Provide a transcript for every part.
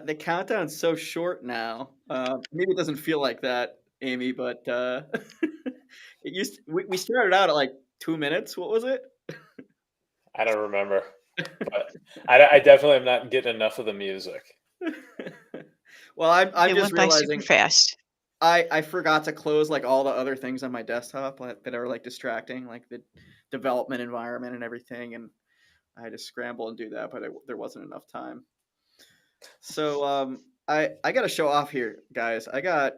the countdown's so short now. Maybe it doesn't feel like that, Amy, but we started out at like 2 minutes. What was it? I don't remember, but I definitely am not getting enough of the music. Well, I'm It just went by super realizing fast. I forgot to close like all the other things on my desktop that are like distracting, like the development environment and everything, and I had to scramble and do that, but there wasn't enough time. So I got to show off here, guys. I got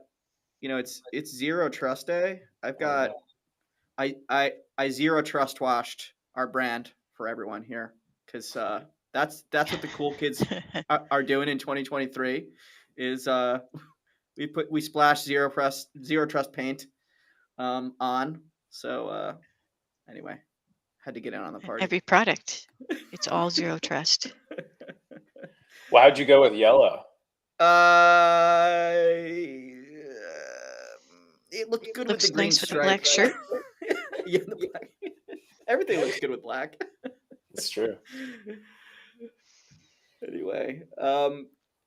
it's Zero Trust Day. I've Oh got no. I zero trust washed our brand for everyone here because that's what the cool kids are doing in 2023 is we splash zero trust paint on. So anyway, had to get in on the party. Every product, it's all zero trust. Why'd you go with yellow? It looked good with the Looks green nice with a stripe. black shirt. Yeah, the black. Everything looks good with black. It's true. Anyway,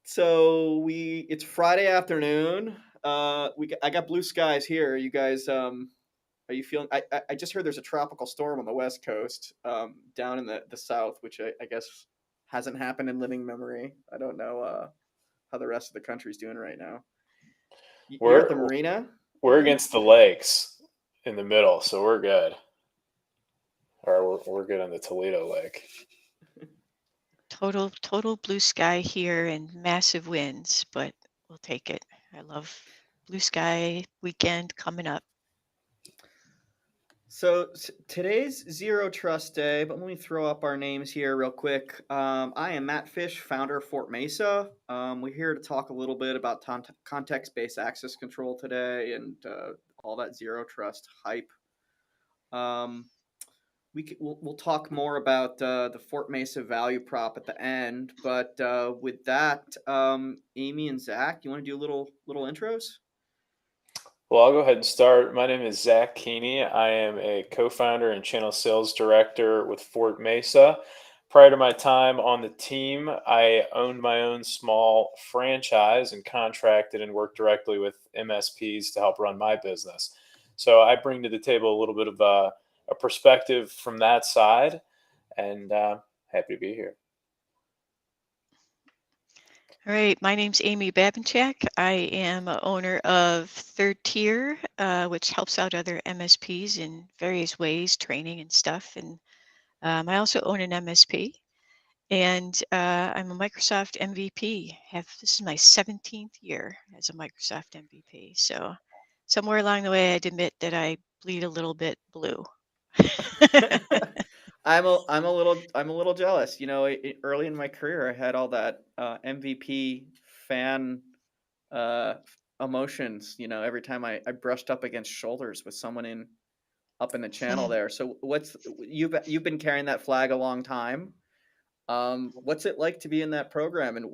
so it's Friday afternoon. I got blue skies here. You guys, are you feeling? I just heard there's a tropical storm on the west coast, down in the south, which I guess hasn't happened in living memory. I don't know how the rest of the country's doing right now. You're at the We're marina. we're against the lakes in the middle, so we're good. Or we're good on the Toledo Lake. Total blue sky here and massive winds, but we'll take it. I love blue sky weekend coming up. So today's Zero Trust Day, but let me throw up our names here real quick. I am Matt Fish, founder of Fort Mesa. We're here to talk a little bit about context-based access control today and all that zero trust hype. Um, we'll talk more about the Fort Mesa value prop at the end, but with that, Amy and Zach, you want to do little intros? Well, I'll go ahead and start. My name is Zach Keeney. I am a co-founder and channel sales director with Fort Mesa. Prior to my time on the team, I owned my own small franchise and contracted and worked directly with MSPs to help run my business. So I bring to the table a little bit of a perspective from that side, and happy to be here. All right, my name's Amy Babinchak. I am a owner of ThirdTier, which helps out other MSPs in various ways, training and stuff. And I also own an MSP, and I'm a Microsoft MVP. This is my 17th year as a Microsoft MVP. So somewhere along the way, I'd admit that I bleed a little bit blue. I'm a little jealous. Early in my career, I had all that MVP fan uh, emotions. Every time I brushed up against shoulders with someone up in the channel there. So you've been carrying that flag a long time. What's it like to be in that program? And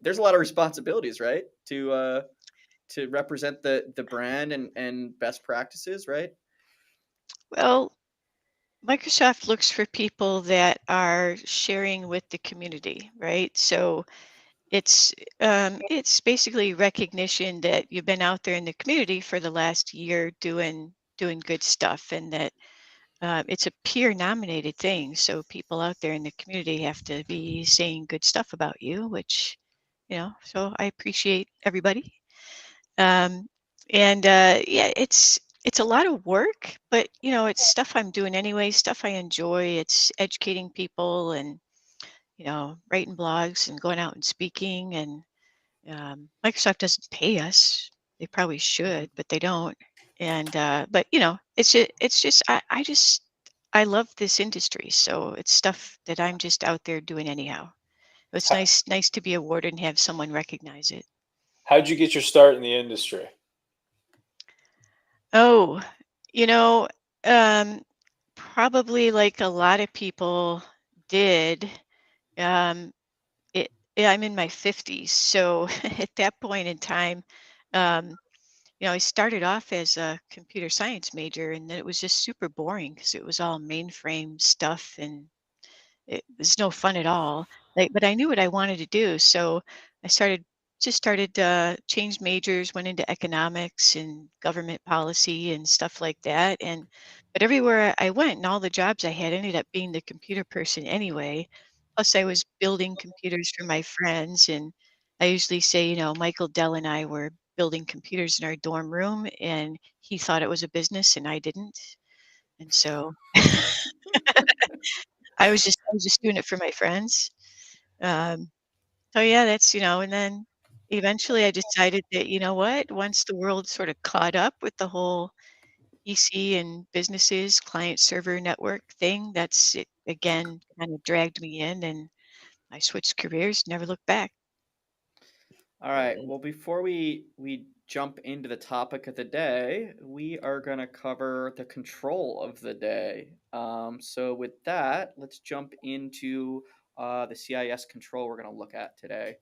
there's a lot of responsibilities, right? To represent the brand and best practices, right? Well, Microsoft looks for people that are sharing with the community, right? So it's basically recognition that you've been out there in the community for the last year doing good stuff, and that it's a peer nominated thing. So people out there in the community have to be saying good stuff about you, which so I appreciate everybody. And yeah, it's a lot of work, but it's stuff I'm doing anyway, stuff I enjoy. It's educating people and writing blogs and going out and speaking. And Microsoft doesn't pay us. They probably should, but they don't. And but it's just I love this industry, so it's stuff that I'm just out there doing anyhow. It's How, nice to be awarded and have someone recognize it. how'd you get your start in the industry? Oh, you know, um, probably like a lot of people did. Um, yeah, I'm in my 50s, so at that point in time, um, I started off as a computer science major, and then it was just super boring because it was all mainframe stuff, and it was no fun at all. Like, but I knew what I wanted to do, so I started changed majors, went into economics and government policy and stuff like that. And but everywhere I went and all the jobs I had ended up being the computer person anyway. Plus, I was building computers for my friends, and I usually say, Michael Dell and I were building computers in our dorm room, and he thought it was a business, and I didn't. And so I was just doing it for my friends. Um, so yeah, that's, and then eventually I decided that, you know what, once the world sort of caught up with the whole PC and businesses, client server network thing, that's it again kind of dragged me in and I switched careers, never looked back. All right. Well, before we jump into the topic of the day, we are going to cover the control of the day. So with that, let's jump into the CIS control we're going to look at today.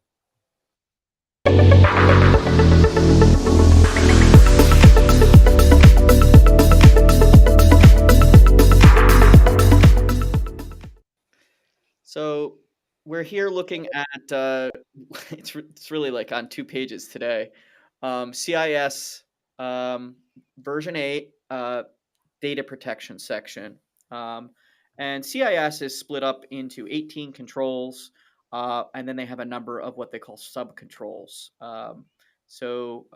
So we're here looking at it's really like on 2 pages today. CIS version 8 data protection section. Um, and CIS is split up into 18 controls, and then they have a number of what they call sub controls. So,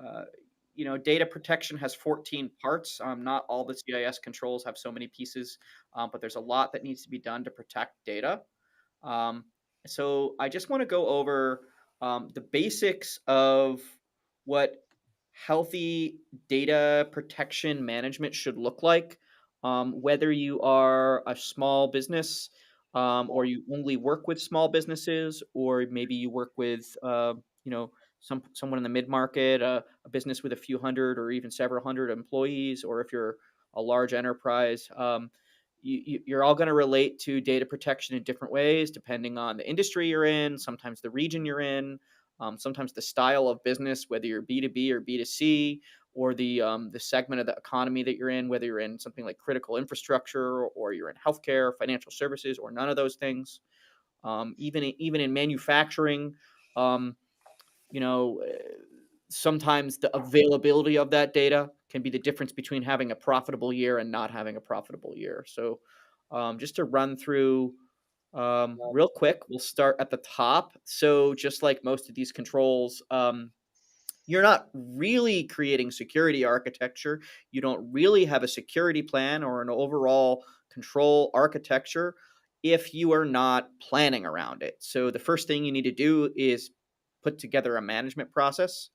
data protection has 14 parts. Not all the CIS controls have so many pieces, but there's a lot that needs to be done to protect data. Um, so I just want to go over the basics of what healthy data protection management should look like. Whether you are a small business or you only work with small businesses, or maybe you work with someone in the mid market, a business with a few hundred or even several hundred employees, or if you're a large enterprise. You're all going to relate to data protection in different ways, depending on the industry you're in, sometimes the region you're in, sometimes the style of business, whether you're B2B or B2C, or the segment of the economy that you're in, whether you're in something like critical infrastructure or you're in healthcare, financial services, or none of those things. Even in manufacturing, um, you know, sometimes the availability of that data can be the difference between having a profitable year and not having a profitable year. So, just to run through real quick, we'll start at the top. So, just like most of these controls, you're not really creating security architecture. You don't really have a security plan or an overall control architecture if you are not planning around it. So, the first thing you need to do is put together a management process.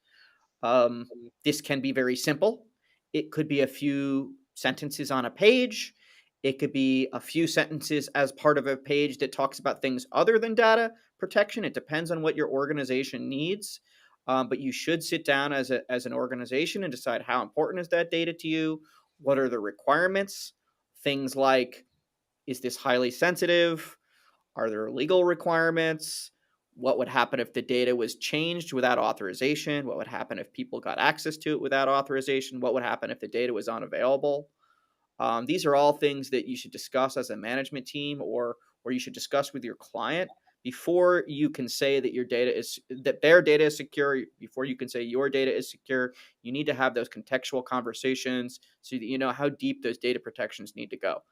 um, this can be very simple. It could be a few sentences on a page. It could be a few sentences as part of a page that talks about things other than data protection. It depends on what your organization needs. But you should sit down as an organization and decide how important is that data to you? What are the requirements? Things like, is this highly sensitive? Are there legal requirements? What would happen if the data was changed without authorization? What would happen if people got access to it without authorization? What would happen if the data was unavailable? These are all things that you should discuss as a management team, or you should discuss with your client before you can say that their data is secure. Before you can say your data is secure, you need to have those contextual conversations so that you know how deep those data protections need to go.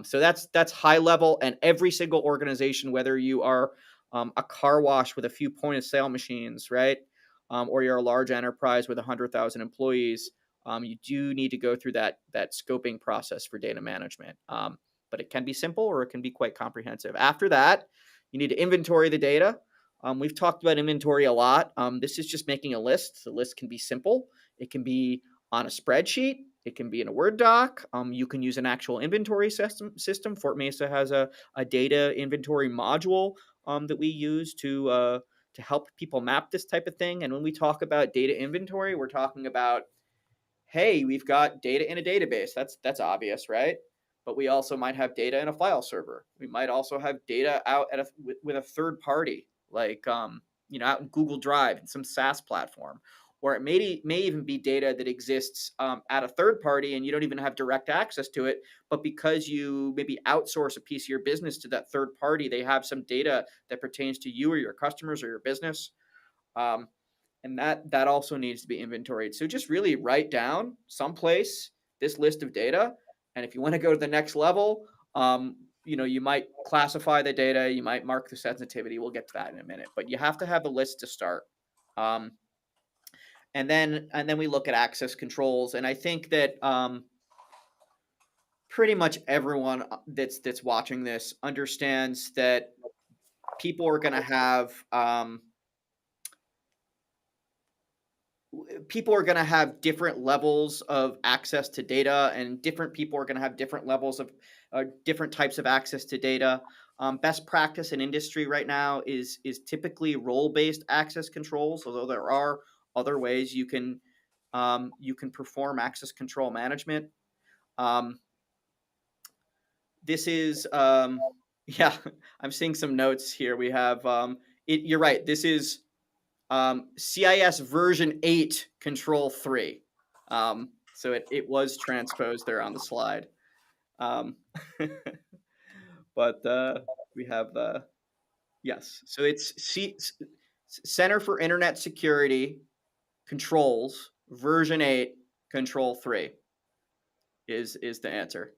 So that's high level, and every single organization, whether you are a car wash with a few point of sale machines, right, or you're a large enterprise with 100,000 employees, you do need to go through that scoping process for data management. But it can be simple or it can be quite comprehensive. After that, you need to inventory the data. We've talked about inventory a lot. This is just making a list. The list can be simple. It can be on a spreadsheet. It can be in a Word doc. You can use an actual inventory system. Fort Mesa has a data inventory module that we use to help people map this type of thing. And when we talk about data inventory, we're talking about, hey, we've got data in a database. That's obvious, right? But we also might have data in a file server. We might also have data out with a third party, like out in Google Drive and some SaaS platform, or it may even be data that exists at a third party and you don't even have direct access to it. But because you maybe outsource a piece of your business to that third party, they have some data that pertains to you or your customers or your business. And that also needs to be inventoried. So just really write down someplace this list of data, and if you want to go to the next level, you might classify the data, you might mark the sensitivity. We'll get to that in a minute, but you have to have a list to start. Um, and then we look at access controls, and I think that pretty much everyone that's watching this understands that people are going to have different levels of access to data, and different people are going to have different levels of different types of access to data. Best practice in industry right now is typically role-based access controls, although there are other ways you can perform access control management. This is yeah, I'm seeing some notes here. We have you're right. This is CIS version 8 control 3. So it was transposed there on the slide. Um, but we have yes. So it's Center for Internet Security Controls version 8 control 3 is the answer.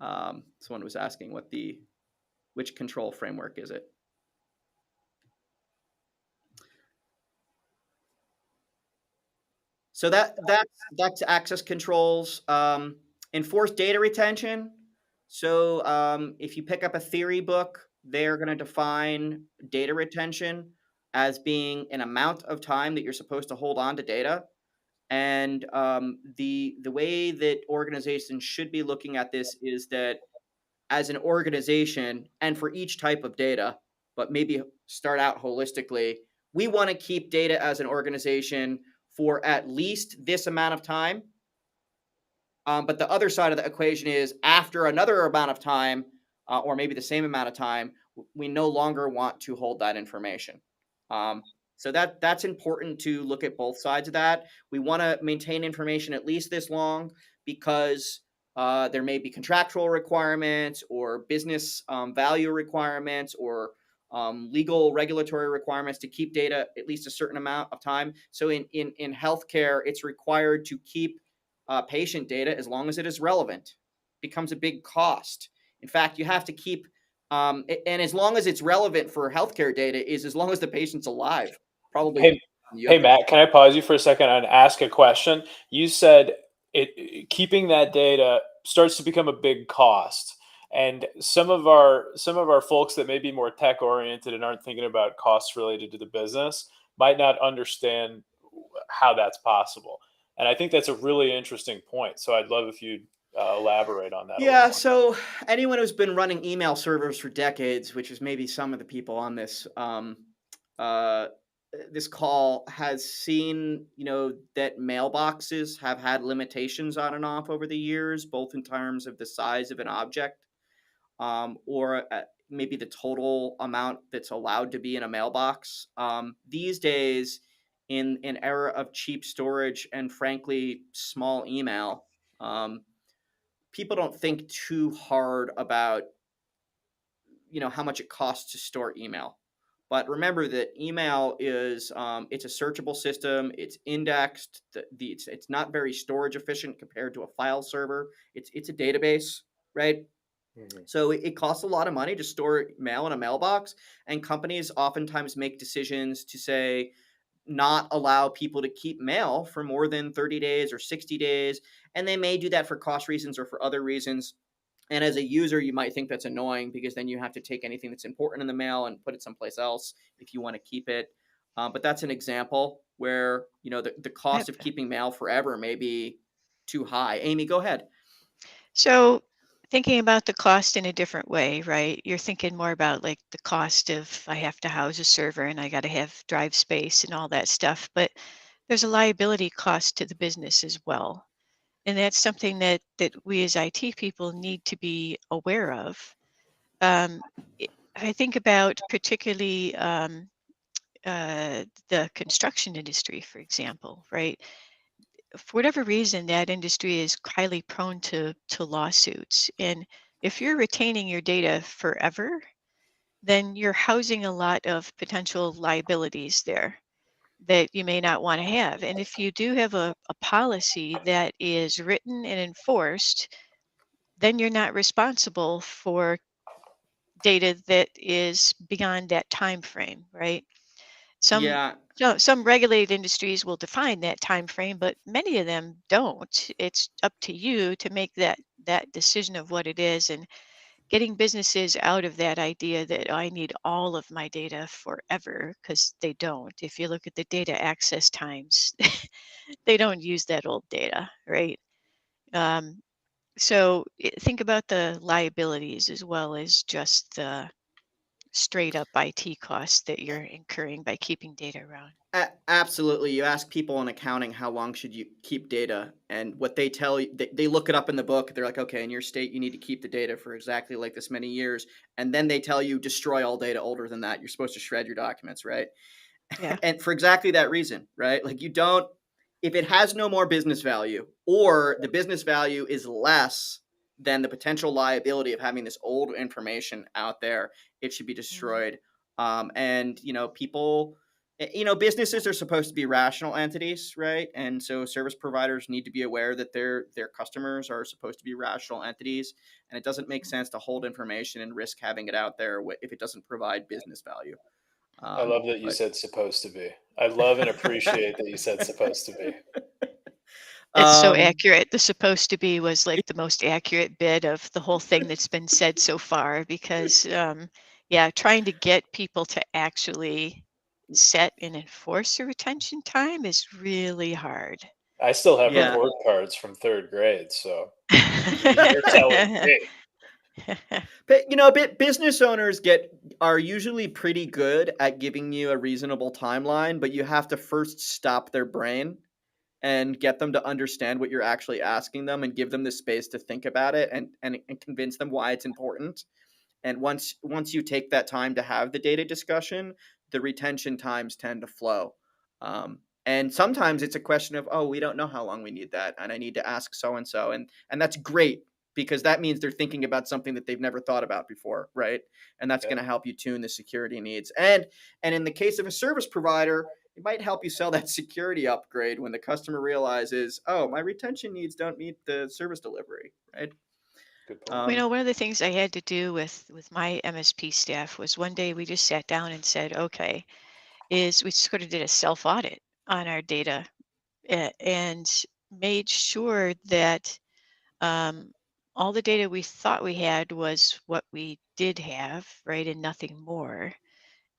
Someone was asking which control framework is it? So that's access controls. Enforced data retention. So if you pick up a theory book, they're going to define data retention as being an amount of time that you're supposed to hold on to data. And the way that organizations should be looking at this is that as an organization, and for each type of data, but maybe start out holistically, we want to keep data as an organization for at least this amount of time. But the other side of the equation is after another amount of time, or maybe the same amount of time, we no longer want to hold that information. So that's important to look at both sides of that. We want to maintain information at least this long because there may be contractual requirements or business value requirements or legal regulatory requirements to keep data at least a certain amount of time. So in healthcare, it's required to keep patient data as long as it is relevant. It becomes a big cost. In fact, you have to keep, and as long as it's relevant for healthcare data is as long as the patient's alive. Probably Hey, you hey, have to. Matt, can I pause you for a second and ask a question? You said keeping that data starts to become a big cost, and some of our folks that may be more tech oriented and aren't thinking about costs related to the business might not understand how that's possible. And I think that's a really interesting point. So I'd love if you'd elaborate on that a little Yeah, more. so anyone who's been running email servers for decades, which is maybe some of the people on uh, this call, has seen, that mailboxes have had limitations on and off over the years, both in terms of the size of an object, or maybe the total amount that's allowed to be in a mailbox. These days, in an era of cheap storage and frankly small email, people don't think too hard about how much it costs to store email. But remember that email is it's a searchable system. It's indexed. It's not very storage efficient compared to a file server. It's a database, right? Mhm. So it costs a lot of money to store mail in a mailbox, and companies oftentimes make decisions to say not allow people to keep mail for more than 30 days or 60 days, and they may do that for cost reasons or for other reasons. And as a user, you might think that's annoying because then you have to take anything that's important in the mail and put it someplace else if you want to keep it. But that's an example where the cost Yep. of keeping mail forever may be too high. Amy, go ahead. So thinking about the cost in a different way, right? You're thinking more about like the cost of I have to house a server and I got to have drive space and all that stuff, but there's a liability cost to the business as well. And that's something that we as IT people need to be aware of. Um, I think about particularly the construction industry, for example, right? For whatever reason, that industry is highly prone to lawsuits. And if you're retaining your data forever, then you're housing a lot of potential liabilities there. that you may not want to have. And if you do have a policy that is written and enforced, then you're not responsible for data that is beyond that time frame, right? Some Yeah. some regulated industries will define that time frame, but many of them don't. It's up to you to make that decision of what it is, and getting businesses out of that idea that I need all of my data forever, because they don't. If you look at the data access times, they don't use that old data, right? Um, think about the liabilities as well as just the straight up IT costs that you're incurring by keeping data around. Absolutely. You ask people in accounting how long should you keep data, and what they tell you, they look it up in the book. They're like, okay, in your state, you need to keep the data for exactly like this many years, and then they tell you destroy all data older than that. You're supposed to shred your documents, right? Yeah. And for exactly that reason, right? Like you don't, if it has no more business value or the business value is less than the potential liability of having this old information out there, it should be Mhm. destroyed. And people, businesses are supposed to be rational entities, right? And so service providers need to be aware that their customers are supposed to be rational entities, and it doesn't make sense to hold information and risk having it out there if it doesn't provide business value. I love that you But said supposed to be. I love and appreciate that you said supposed to be. It's so um, accurate. The supposed to be was like the most accurate bit of the whole thing that's been said so far because, yeah, trying to get people to actually set and enforce a retention time is really hard. I still have yeah. report cards from 3rd grade, so you're telling me. But business owners are usually pretty good at giving you a reasonable timeline, but you have to first stop their brain and get them to understand what you're actually asking them and give them the space to think about it, and convince them why it's important. And once you take that time to have the data discussion, the retention times tend to flow. And sometimes it's a question of, oh, we don't know how long we need that, and I need to ask so and so, and that's great because that means they're thinking about something that they've never thought about before, right? And that's Yeah, going to help you tune the security needs. And in the case of a service provider, it might help you sell that security upgrade when the customer realizes, oh, my retention needs don't meet the service delivery, right? good point. Well, Um, one of the things I had to do with my MSP staff was one day we just sat down and said, okay, is we sort of did a self audit on our data, and made sure that um, all the data we thought we had was what we did have, right, and nothing more,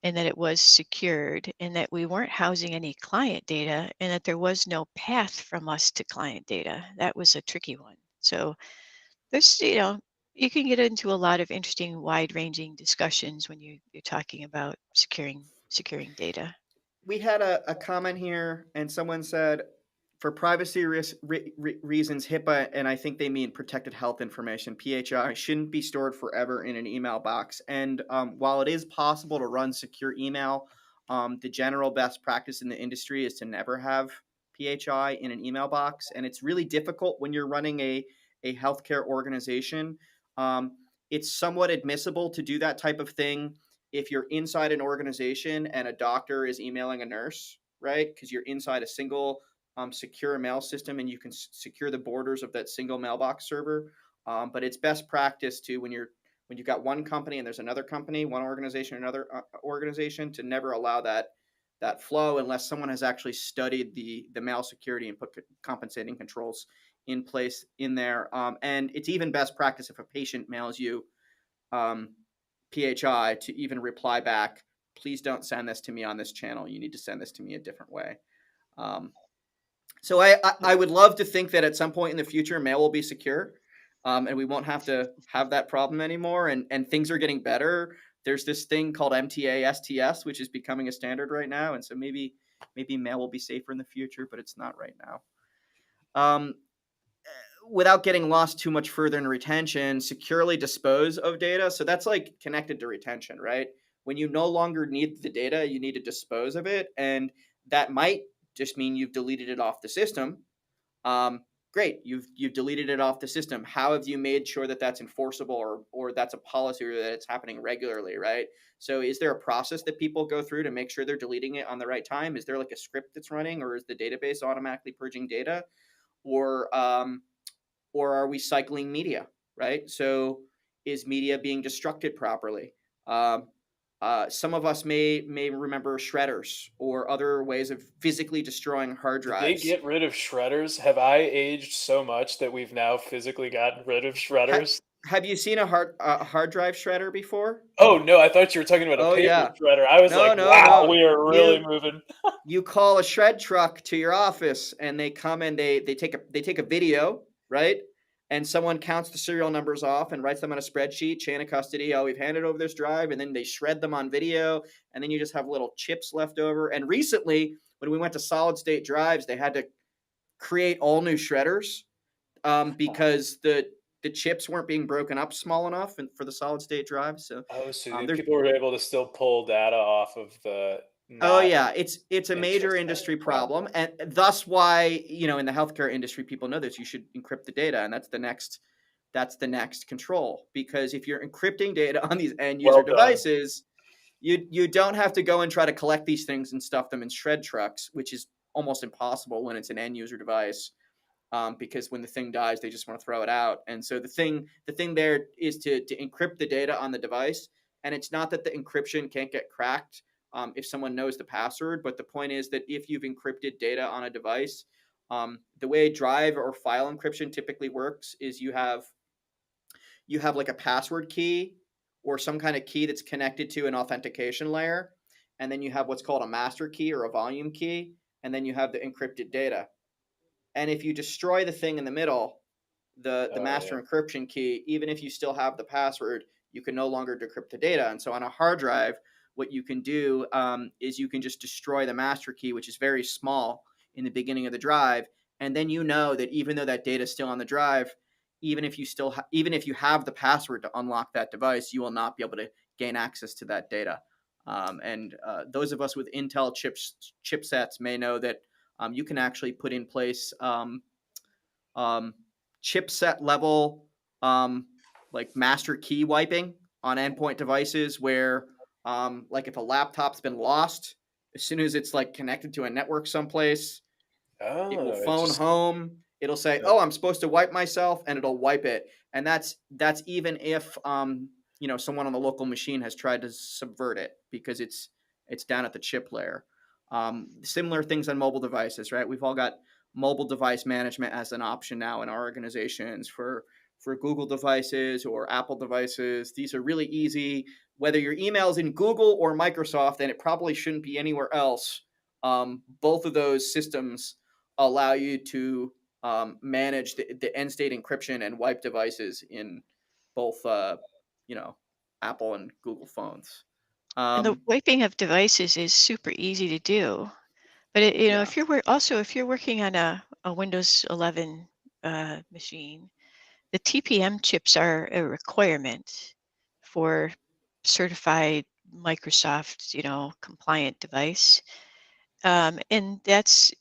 and that it was secured, and that we weren't housing any client data, and that there was no path from us to client data. That was a tricky one. So there's, you can get into a lot of interesting, wide-ranging discussions when you're talking about securing data. we had a comment here, and someone said, for privacy reasons, HIPAA, and I think they mean protected health information, PHI, shouldn't be stored forever in an email box. And while it is possible to run secure email, the general best practice in the industry is to never have PHI in an email box. And it's really difficult when you're running a healthcare organization. Um, it's somewhat admissible to do that type of thing if you're inside an organization and a doctor is emailing a nurse, right? Because you're inside a single secure mail system, and you can secure the borders of that single mailbox server. But it's best practice to when you've got one company and there's another company, one organization, another organization, to never allow that flow unless someone has actually studied the mail security and put compensating controls in place in there. And it's even best practice if a patient mails you um, PHI to even reply back, please don't send this to me on this channel. You need to send this to me a different way. Um, so I would love to think that at some point in the future, mail will be secure, and we won't have to have that problem anymore. And things are getting better. There's this thing called MTA STS, which is becoming a standard right now, and so maybe mail will be safer in the future, but it's not right now. Um, without getting lost too much further in retention, securely dispose of data. So that's like connected to retention, right? When you no longer need the data, you need to dispose of it. And that might just mean you've deleted it off the system. Um, great, you've deleted it off the system. How have you made sure that that's enforceable, or that's a policy, or that it's happening regularly, right? So is there a process that people go through to make sure they're deleting it on the right time? Is there like a script that's running, or is the database automatically purging data, or are we cycling media, right? So is media being destructed properly? Um, some of us may remember shredders or other ways of physically destroying hard Did they drives. get rid of shredders? Have I aged so much that we've now physically gotten rid of Ha- shredders? have you seen a hard drive shredder before? Oh, no, I thought you were talking about a Oh paper yeah. shredder. I was No, like, no, wow, no. we are really You moving. you call a shred truck to your office, and they come, and they take a video, right? And someone counts the serial numbers off and writes them on a spreadsheet, chain of custody. Oh, we've handed over this drive, and then they shred them on video, and then you just have little chips left over. And recently, when we went to solid state drives, they had to create all new shredders, because the chips weren't being broken up small enough and for the solid state drive. So Oh, so there's people were able to still pull data off of the Oh not yeah, it's a in chip major set. industry Yeah. problem, and thus why, in the healthcare industry, people know this. You should encrypt the data, and that's the next control, because if you're encrypting data on these end user Well done. devices, you don't have to go and try to collect these things and stuff them in shred trucks, which is almost impossible when it's an end user device, because when the thing dies, they just want to throw it out. And so the thing there is to encrypt the data on the device. And it's not that the encryption can't get cracked, if someone knows the password, but the point is that if you've encrypted data on a device, the way drive or file encryption typically works is you have like a password key or some kind of key that's connected to an authentication layer, and then you have what's called a master key or a volume key, and then you have the encrypted data. And if you destroy the thing in the middle, the Oh, yeah. master encryption key, even if you still have the password, you can no longer decrypt the data. And so on a hard drive, what you can do, is you can just destroy the master key, which is very small in the beginning of the drive, and then you know that even though that data is still on the drive, even if you have the password to unlock that device, you will not be able to gain access to that data. And those of us with Intel chipsets may know that, you can actually put in place, um, chipset level, um, like master key wiping on endpoint devices, where, like if a laptop's been lost, as soon as it's like connected to a network someplace, it will Oh, it phone just home. It'll say, yeah. "Oh, I'm supposed to wipe myself," and it'll wipe it. And that's even if, someone on the local machine has tried to subvert it, because it's down at the chip layer. Similar things on mobile devices, right? We've all got mobile device management as an option now in our organizations for Google devices or Apple devices. These are really easy. Whether your email's in Google or Microsoft, and it probably shouldn't be anywhere else. Both of those systems allow you to, manage the end state encryption and wipe devices in both, Apple and Google phones. And the Um, wiping of devices is super easy to do. But yeah, if you're working on a Windows 11 machine, the TPM chips are a requirement for certified Microsoft, compliant device. And that's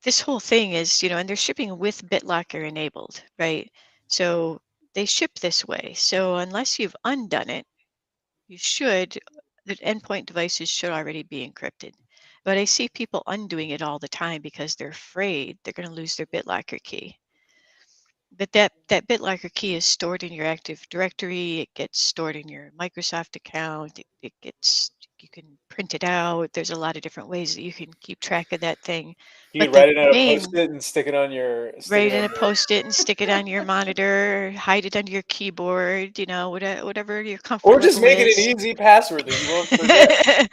this whole thing is, and they're shipping with BitLocker enabled, right? So they ship this way. So unless you've undone it, you should, the endpoint devices should already be encrypted. But I see people undoing it all the time because they're afraid they're going to lose their BitLocker key. But that BitLocker key is stored in your Active Directory. It gets stored in your Microsoft account. It gets you can print it out. There's a lot of different ways that you can keep track of that thing. You But can the write it on a main Post-it and stick write it in on a post-it and stick it on your monitor, hide it under your keyboard, whatever your comfort or just level make it an is. easy password that you won't forget.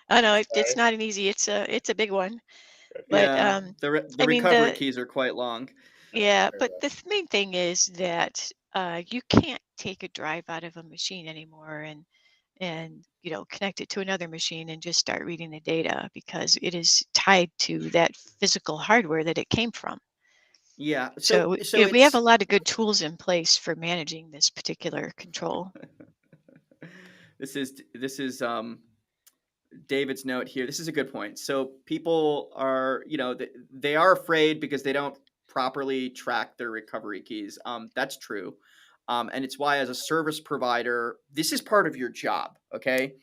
I know it's Right? not an easy. It's a big one. But yeah. The I mean recovery the keys are quite long. yeah, but the main thing is that you can't take a drive out of a machine anymore and connect it to another machine and just start reading the data because it is tied to that physical hardware that it came from. Yeah. So So so we have a it's lot of good tools in place for managing this particular control. this is David's note here. This is a good point. So people are, they are afraid because they don't. properly track their recovery keys. That's true. And it's why, as a service provider, this is part of your job. Okay.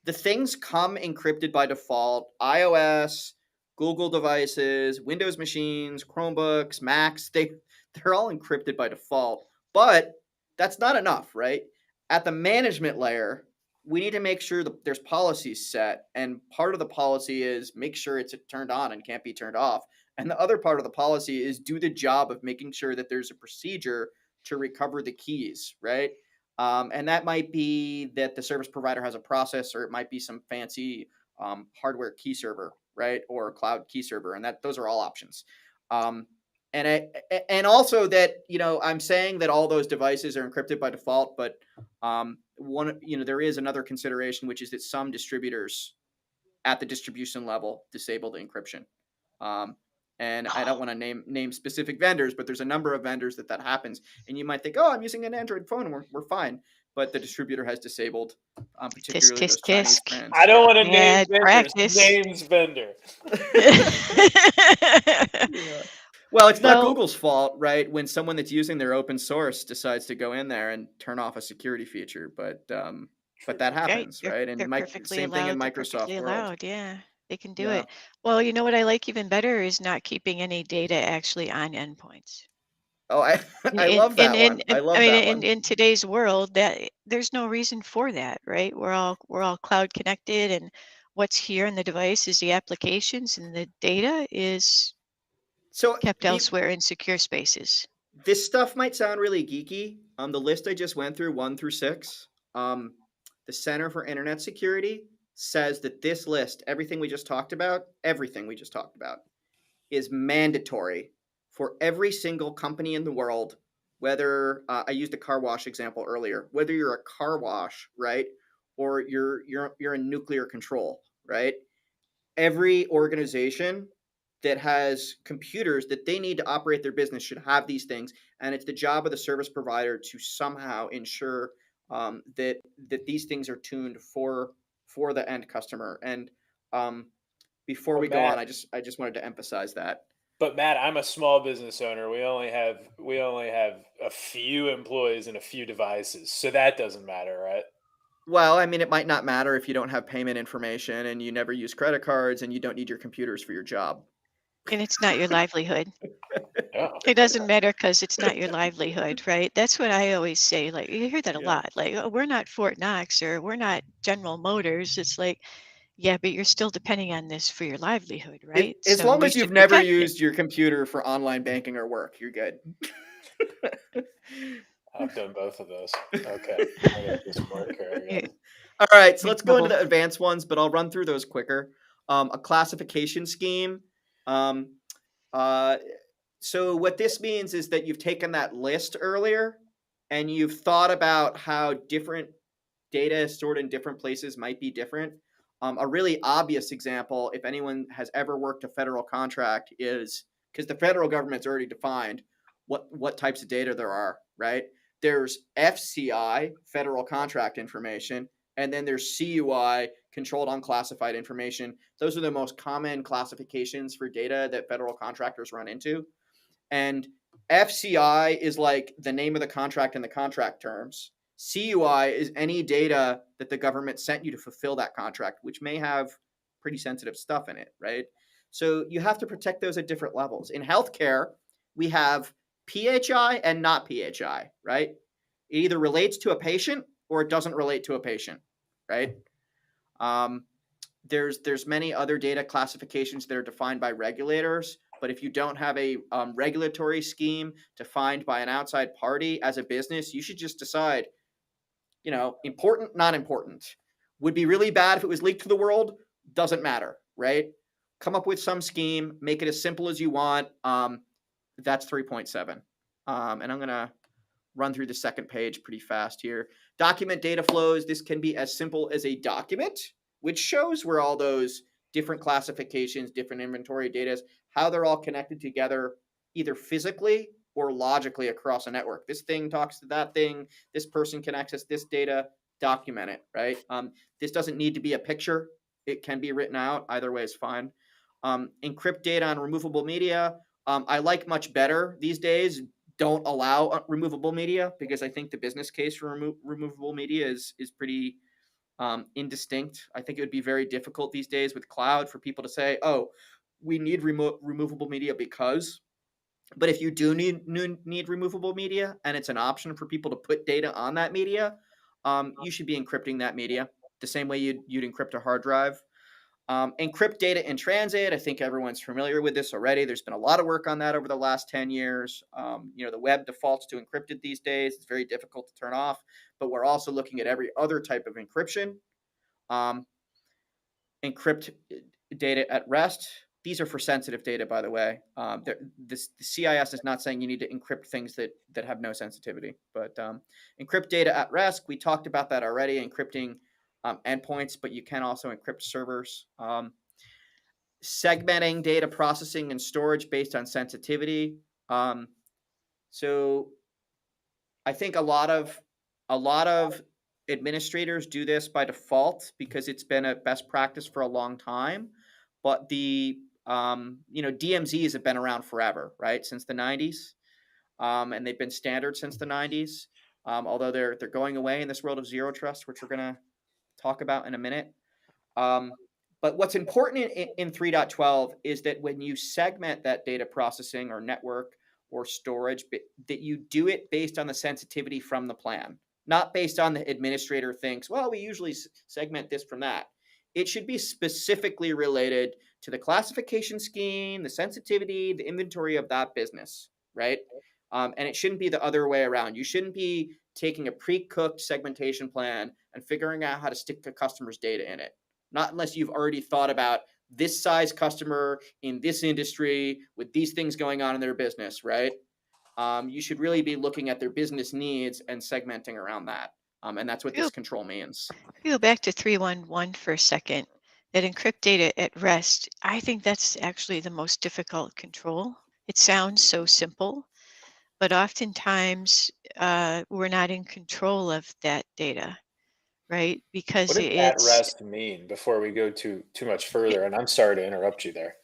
The things come encrypted by default. iOS, Google devices, Windows machines, Chromebooks, Macs, they're all encrypted by default. But that's not enough, right? At the management layer, we need to make sure that there's policies set. And part of the policy is make sure it's turned on and can't be turned off. And the other part of the policy is do the job of making sure that there's a procedure to recover the keys, right? And that might be that the service provider has a process, or it might be some fancy hardware key server, right, or cloud key server, and that those are all options. Um, and also that, I'm saying that all those devices are encrypted by default, but there is another consideration, which is that some distributors at the distribution level disable the encryption. Um, and I don't want to name specific vendors, but there's a number of vendors that happens. And you might think, oh, I'm using an Android phone, and we're fine. But the distributor has disabled, Tisk, particularly tisk, those Chinese tisk. brands. I don't Yeah. want to name Bad vendors. practice. Names vendor. Yeah. Well, it's not Well, Google's fault, right? When someone that's using their open source decides to go in there and turn off a security feature, but True. that right, happens, right? And they're perfectly same thing in allowed. They're perfectly Microsoft world. allowed. Yeah, they can do Yeah. it. Well, you know what I like even better is not keeping any data actually on endpoints. Oh, I In I in love in that in, one. I in I love mean, that one. in today's world, that there's no reason for that, right? We're all cloud connected, and what's here in the device is the applications, and the data is So kept elsewhere in secure spaces. this stuff might sound really geeky. The list I just went through, 1 through 6, the Center for Internet Security says that this list, everything we just talked about, is mandatory for every single company in the world. Whether I used a car wash example earlier, whether you're a car wash, right, or you're in nuclear control, right? Every organization that has computers that they need to operate their business should have these things, and it's the job of the service provider to somehow ensure that these things are tuned for the end customer. And before But we go on, Matt, I just wanted to emphasize that. I'm a small business owner. We only have a few employees and a few devices, so that doesn't matter, right? Well, I mean, it might not matter if you don't have payment information and you never use credit cards and you don't need your computers for your job. And it's not your livelihood. Oh, It doesn't matter because it's not your livelihood, right? That's what I always say. Like, you hear that a Yeah. lot. Like, "Oh, we're not Fort Knox or we're not General Motors." It's like, yeah, but you're still depending on this for your livelihood, right? As So long we as you've should never protect it. used your computer for online banking or work, you're good. I've done both of those. Okay, I gotta do some work here, I You're guess. All right, so in let's go into trouble. the advanced ones, but I'll run through those quicker. A classification scheme. Um, uh, so what this means is that you've taken that list earlier and you've thought about how different data stored in different places might be different. A really obvious example, if anyone has ever worked a federal contract, is because the federal government's already defined what types of data there are, right? There's FCI, federal contract information, and then there's CUI, controlled unclassified information. Those are the most common classifications for data that federal contractors run into. And FCI is like the name of the contract and the contract terms. CUI is any data that the government sent you to fulfill that contract, which may have pretty sensitive stuff in it, right? So you have to protect those at different levels. In healthcare, we have PHI and not PHI, right? It either relates to a patient or it doesn't relate to a patient, right? Um, there's many other data classifications that are defined by regulators, but if you don't have a regulatory scheme defined by an outside party as a business, you should just decide, important, not important. Would be really bad if it was leaked to the world. Doesn't matter, right? Come up with some scheme, make it as simple as you want. That's 3.7. And I'm going to run through the second page pretty fast here. Document data flows. This can be as simple as a document, which shows where all those different classifications, different inventory data, how they're all connected together, either physically or logically across a network. This thing talks to that thing. This person can access this data. Document it, right? This doesn't need to be a picture. It can be written out. Either way is fine. Encrypt data on removable media. I like much better these days. Don't allow removable media, because I think the business case for removable media is pretty indistinct. I think it would be very difficult these days with cloud for people to say, "Oh, we need removable media because." But if you do need removable media and it's an option for people to put data on that media, you should be encrypting that media the same way you'd encrypt a hard drive. Encrypt data in transit. I think everyone's familiar with this already. There's been a lot of work on that over the last 10 years. The web defaults to encrypted these days. It's very difficult to turn off, but we're also looking at every other type of encryption. Um, encrypt data at rest. These are for sensitive data, by the way. The CIS is not saying you need to encrypt things that have no sensitivity, but encrypt data at rest. We talked about that already, encrypting endpoints, but you can also encrypt servers. Segmenting data processing and storage based on sensitivity. So I think a lot of administrators do this by default because it's been a best practice for a long time. But DMZs have been around forever, right? Since the 90s, and they've been standard since the 90s. Although they're going away in this world of zero trust, which we're gonna talk about in a minute. Um, but what's important in 3.12 is that when you segment that data processing or network or storage, that you do it based on the sensitivity from the plan, not based on the administrator thinks, well, we usually segment this from that. It should be specifically related to the classification scheme, the sensitivity, the inventory of that business, right? And it shouldn't be the other way around. You shouldn't be taking a pre-cooked segmentation plan and figuring out how to stick the customer's data in it, not unless you've already thought about this size customer in this industry with these things going on in their business, right? You should really be looking at their business needs and segmenting around that. And that's what If you, this control means. if you go back to 311 for a second, that encrypt data at rest, I think that's actually the most difficult control. It sounds so simple, but oftentimes we're not in control of that data, right? What Because does at rest mean before we go too much it further? And I'm sorry to interrupt you there.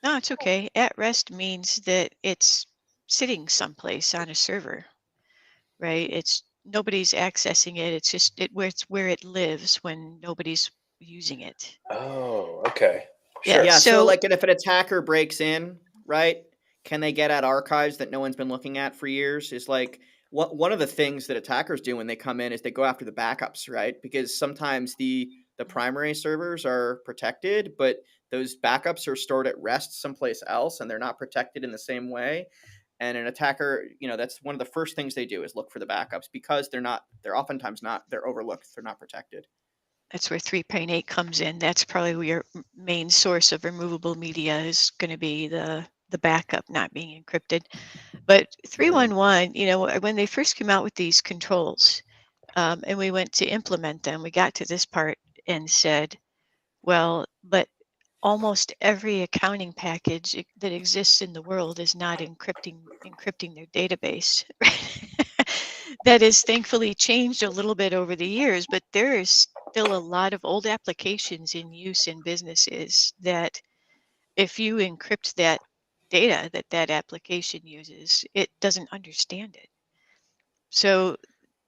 no, it's okay. At rest means that it's sitting someplace on a server, right? It's nobody's accessing it. It's just it's where it lives when nobody's using it. Oh, okay. Yeah. Sure. Yeah, so So like, and if an attacker breaks in, right? Can they get at archives that no one's been looking at for years? Is like one of the things that attackers do when they come in is they go after the backups, right? Because sometimes the primary servers are protected, but those backups are stored at rest someplace else and they're not protected in the same way. And an attacker, that's one of the first things they do is look for the backups because they're oftentimes not, they're overlooked, they're not protected. that's where 3.8 comes in. That's probably where your main source of removable media is going to be the backup not being encrypted. But Mhm. 311, when they first came out with these controls, and we went to implement them, we got to this part and said, well, but almost every accounting package that exists in the world is not encrypting their database. That has thankfully changed a little bit over the years, but there is still a lot of old applications in use in businesses that if you encrypt that data that that application uses, it doesn't understand it. So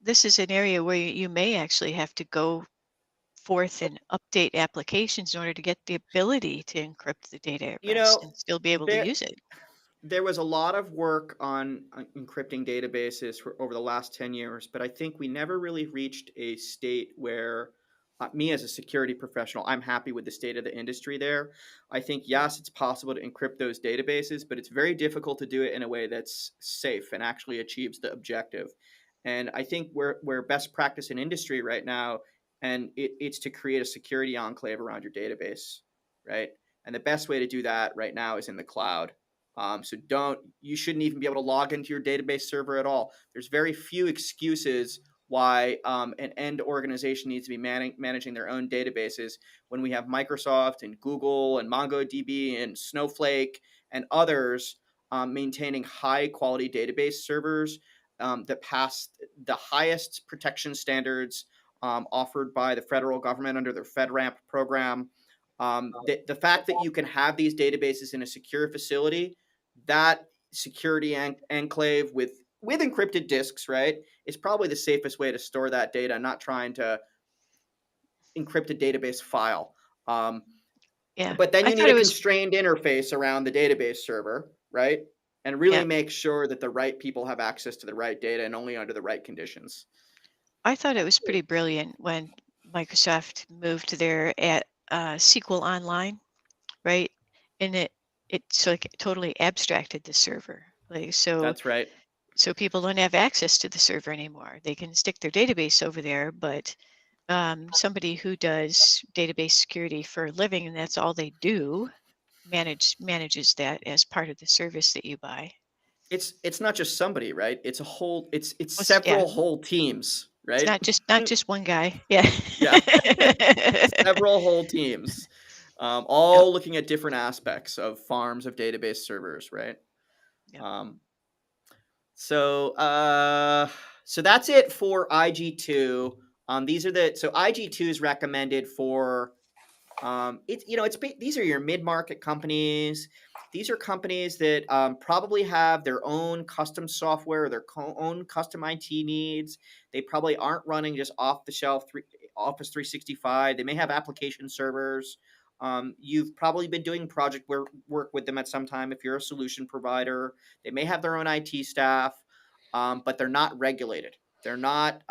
this is an area where you may actually have to go forth and update applications in order to get the ability to encrypt the data at You rest know, and still be able to there use it. there was a lot of work on encrypting databases over the last 10 years, but I think we never really reached a state where me as a security professional, I'm happy with the state of the industry there. I think, yes, it's possible to encrypt those databases, but it's very difficult to do it in a way that's safe and actually achieves the objective. And I think we're best practice in industry right now, and it's to create a security enclave around your database, right? And the best way to do that right now is in the cloud. So you shouldn't even be able to log into your database server at all. There's very few excuses why an end organization needs to be managing their own databases when we have Microsoft and Google and MongoDB and Snowflake and others maintaining high quality database servers that pass the highest protection standards offered by the federal government under their FedRAMP program. The fact that you can have these databases in a secure facility that security enclave with encrypted disks, right, is probably the safest way to store that data, not trying to encrypt a database file. Um, Yeah. but then I you need thought a it was constrained interface around the database server, right? And yeah. really make sure that the right people have access to the right data and only under the right conditions. I thought it was pretty brilliant when Microsoft moved to their at SQL Online, right? And it's like totally abstracted the server. Like That's right. so people don't have access to the server anymore. They can stick their database over there, but somebody who does database security for a living and that's all they do manages that as part of the service that you buy. It's not just somebody, right? It's Yeah, several whole teams, it's right? not just one guy. Yeah. Yeah, several whole teams, Yep. all looking at different aspects of farms of database servers, right? Yep. Um, so so that's it for IG2. These are so IG2 is recommended for these are your mid-market companies. These are companies that probably have their own custom software, their own custom IT needs. They probably aren't running just off the shelf Office 365. They may have application servers. You've probably been doing project work with them at some time if you're a solution provider. They may have their own IT staff, but they're not regulated. They're not.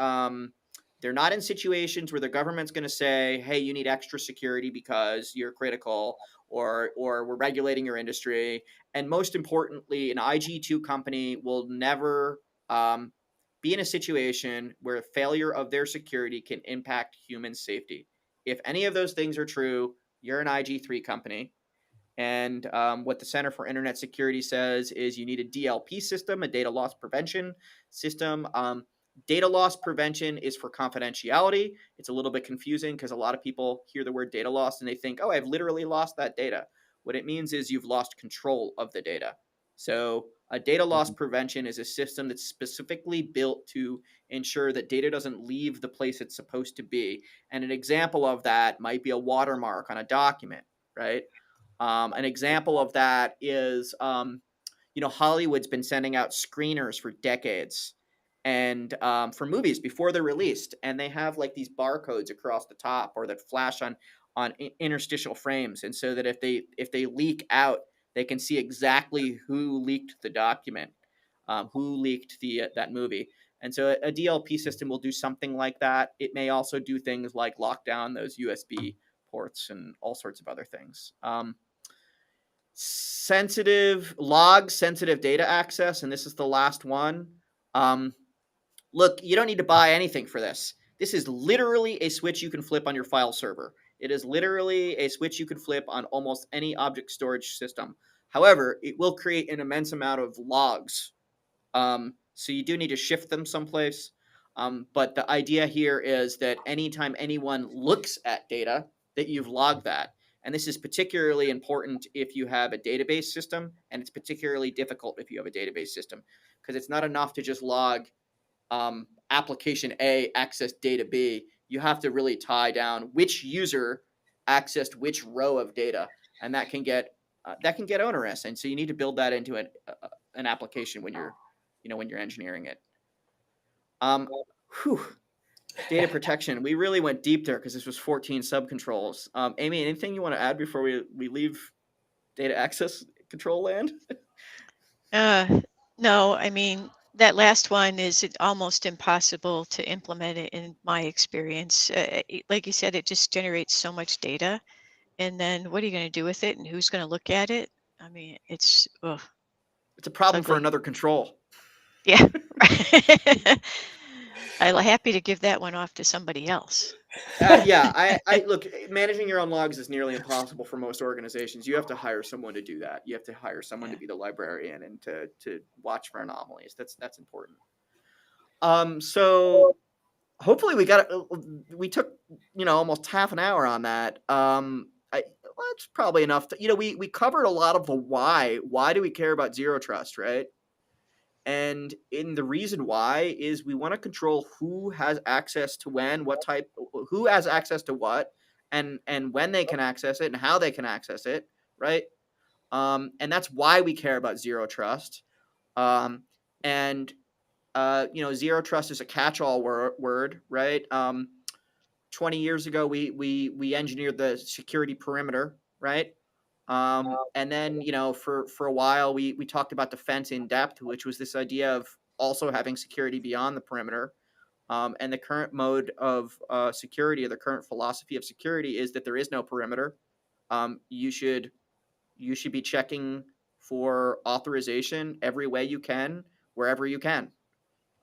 They're not in situations where the government's going to say, "Hey, you need extra security because you're critical," or "We're regulating your industry." And most importantly, an IG2 company will never be in a situation where failure of their security can impact human safety. If any of those things are true, you're an IG3 company. And what the Center for Internet Security says is you need a DLP system, a data loss prevention system. Data loss prevention is for confidentiality. It's a little bit confusing because a lot of people hear the word data loss and they think, oh, I've literally lost that data. What it means is you've lost control of the data. So a data loss Mhm. prevention is a system that's specifically built to ensure that data doesn't leave the place it's supposed to be. And an example of that might be a watermark on a document, right? An example of that is, Hollywood's been sending out screeners for decades, and for movies before they're released, and they have like these barcodes across the top or that flash on interstitial frames, and so that if they leak out, they can see exactly who leaked the document, who leaked that movie. And so a DLP system will do something like that. It may also do things like lock down those USB ports and all sorts of other things. Sensitive data access, and this is the last one. Um, Look, you don't need to buy anything for this. This is literally a switch you can flip on your file server. It is literally a switch you can flip on almost any object storage system. However, it will create an immense amount of logs, so you do need to shift them someplace. But the idea here is that anytime anyone looks at data, that you've logged that. And this is particularly important if you have a database system, and it's particularly difficult if you have a database system, because it's not enough to just log application A accessed data B. You have to really tie down which user accessed which row of data, and that can get onerous. And so you need to build that into an application when you're engineering it. Um, whew, data protection. We really went deep there because this was 14 subcontrols. Amy, anything you want to add before we leave data access control land? Uh, no, I mean, that last one is almost impossible to implement it in my experience. Like you said, it just generates so much data. And then what are you going to do with it and who's going to look at it? I mean, It's a it's problem for ugly. another control. Yeah. I'm happy to give that one off to somebody else. Yeah, I look. Managing your own logs is nearly impossible for most organizations. You have to hire someone to do that. You have to hire someone to Yeah. be the librarian and to watch for anomalies. That's important. So hopefully we took almost half an hour on that. That's probably enough. We covered a lot of the why. Why do we care about zero trust, right? And in the reason why is we want to control who has access to when, what type, who has access to what, and when they can access it and how they can access it, right? And that's why we care about zero trust. And zero trust is a catch-all word, right? 20 years ago, we engineered the security perimeter, right? And then for a while we talked about defense in depth, which was this idea of also having security beyond the perimeter. And the current mode of security, or the current philosophy of security, is that there is no perimeter. You should be checking for authorization every way you can, wherever you can.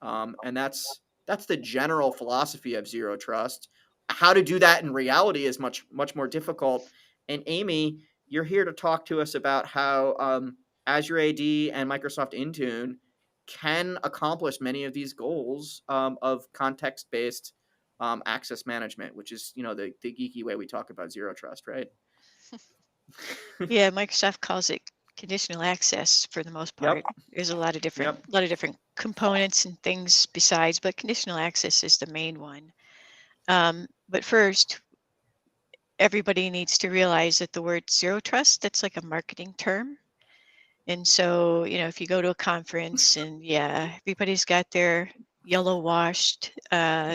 And that's the general philosophy of zero trust. How to do that in reality is much more difficult. And Amy, you're here to talk to us about how Azure AD and Microsoft Intune can accomplish many of these goals of context-based access management, which is the geeky way we talk about zero trust, right? Yeah, Microsoft calls it conditional access for the most part. Yep. There's Yep. a lot of different components and things besides, but conditional access is the main one. But first, everybody needs to realize that the word zero trust, that's like a marketing term. And so, if you go to a conference and yeah, everybody's got their yellow washed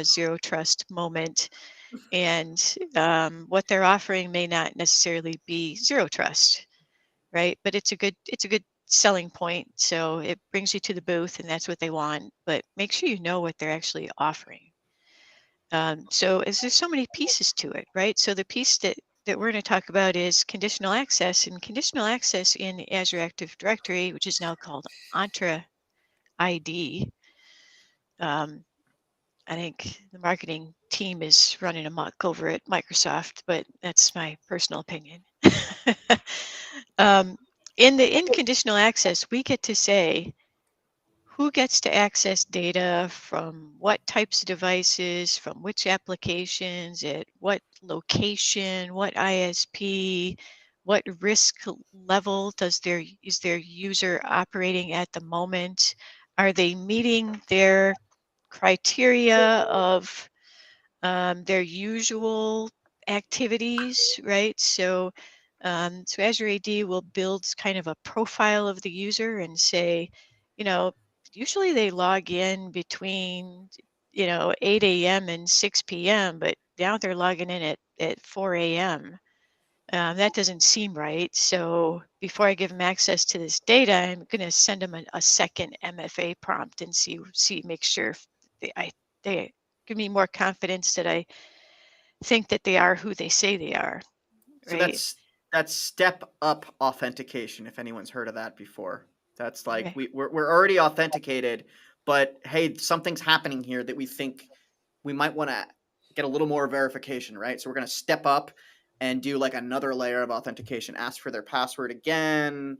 zero trust moment, and what they're offering may not necessarily be zero trust, right? But it's a good selling point. So it brings you to the booth, and that's what they want. But make sure you know what they're actually offering. So as there's so many pieces to it, right? So the piece that we're going to talk about is conditional access, and conditional access in Azure Active Directory, which is now called Entra ID. I think the marketing team is running amok over at Microsoft, but that's my personal opinion. um, in conditional access, we get to say who gets to access data from what types of devices, from which applications, at what location, what ISP, what risk level is their user operating at the moment? Are they meeting their criteria of their usual activities, right? So Azure AD will build kind of a profile of the user and say, you know, usually they log in between, 8 a.m. and 6 p.m., but now they're logging in at 4 a.m. That doesn't seem right. So before I give them access to this data, I'm going to send them a second MFA prompt and make sure if they give me more confidence that I think that they are who they say they are, So right? that's step up authentication, if anyone's heard of that before. That's like Okay. we're already authenticated, but hey, something's happening here that we think we might want to get a little more verification, right? So we're going to step up and do like another layer of authentication, ask for their password again,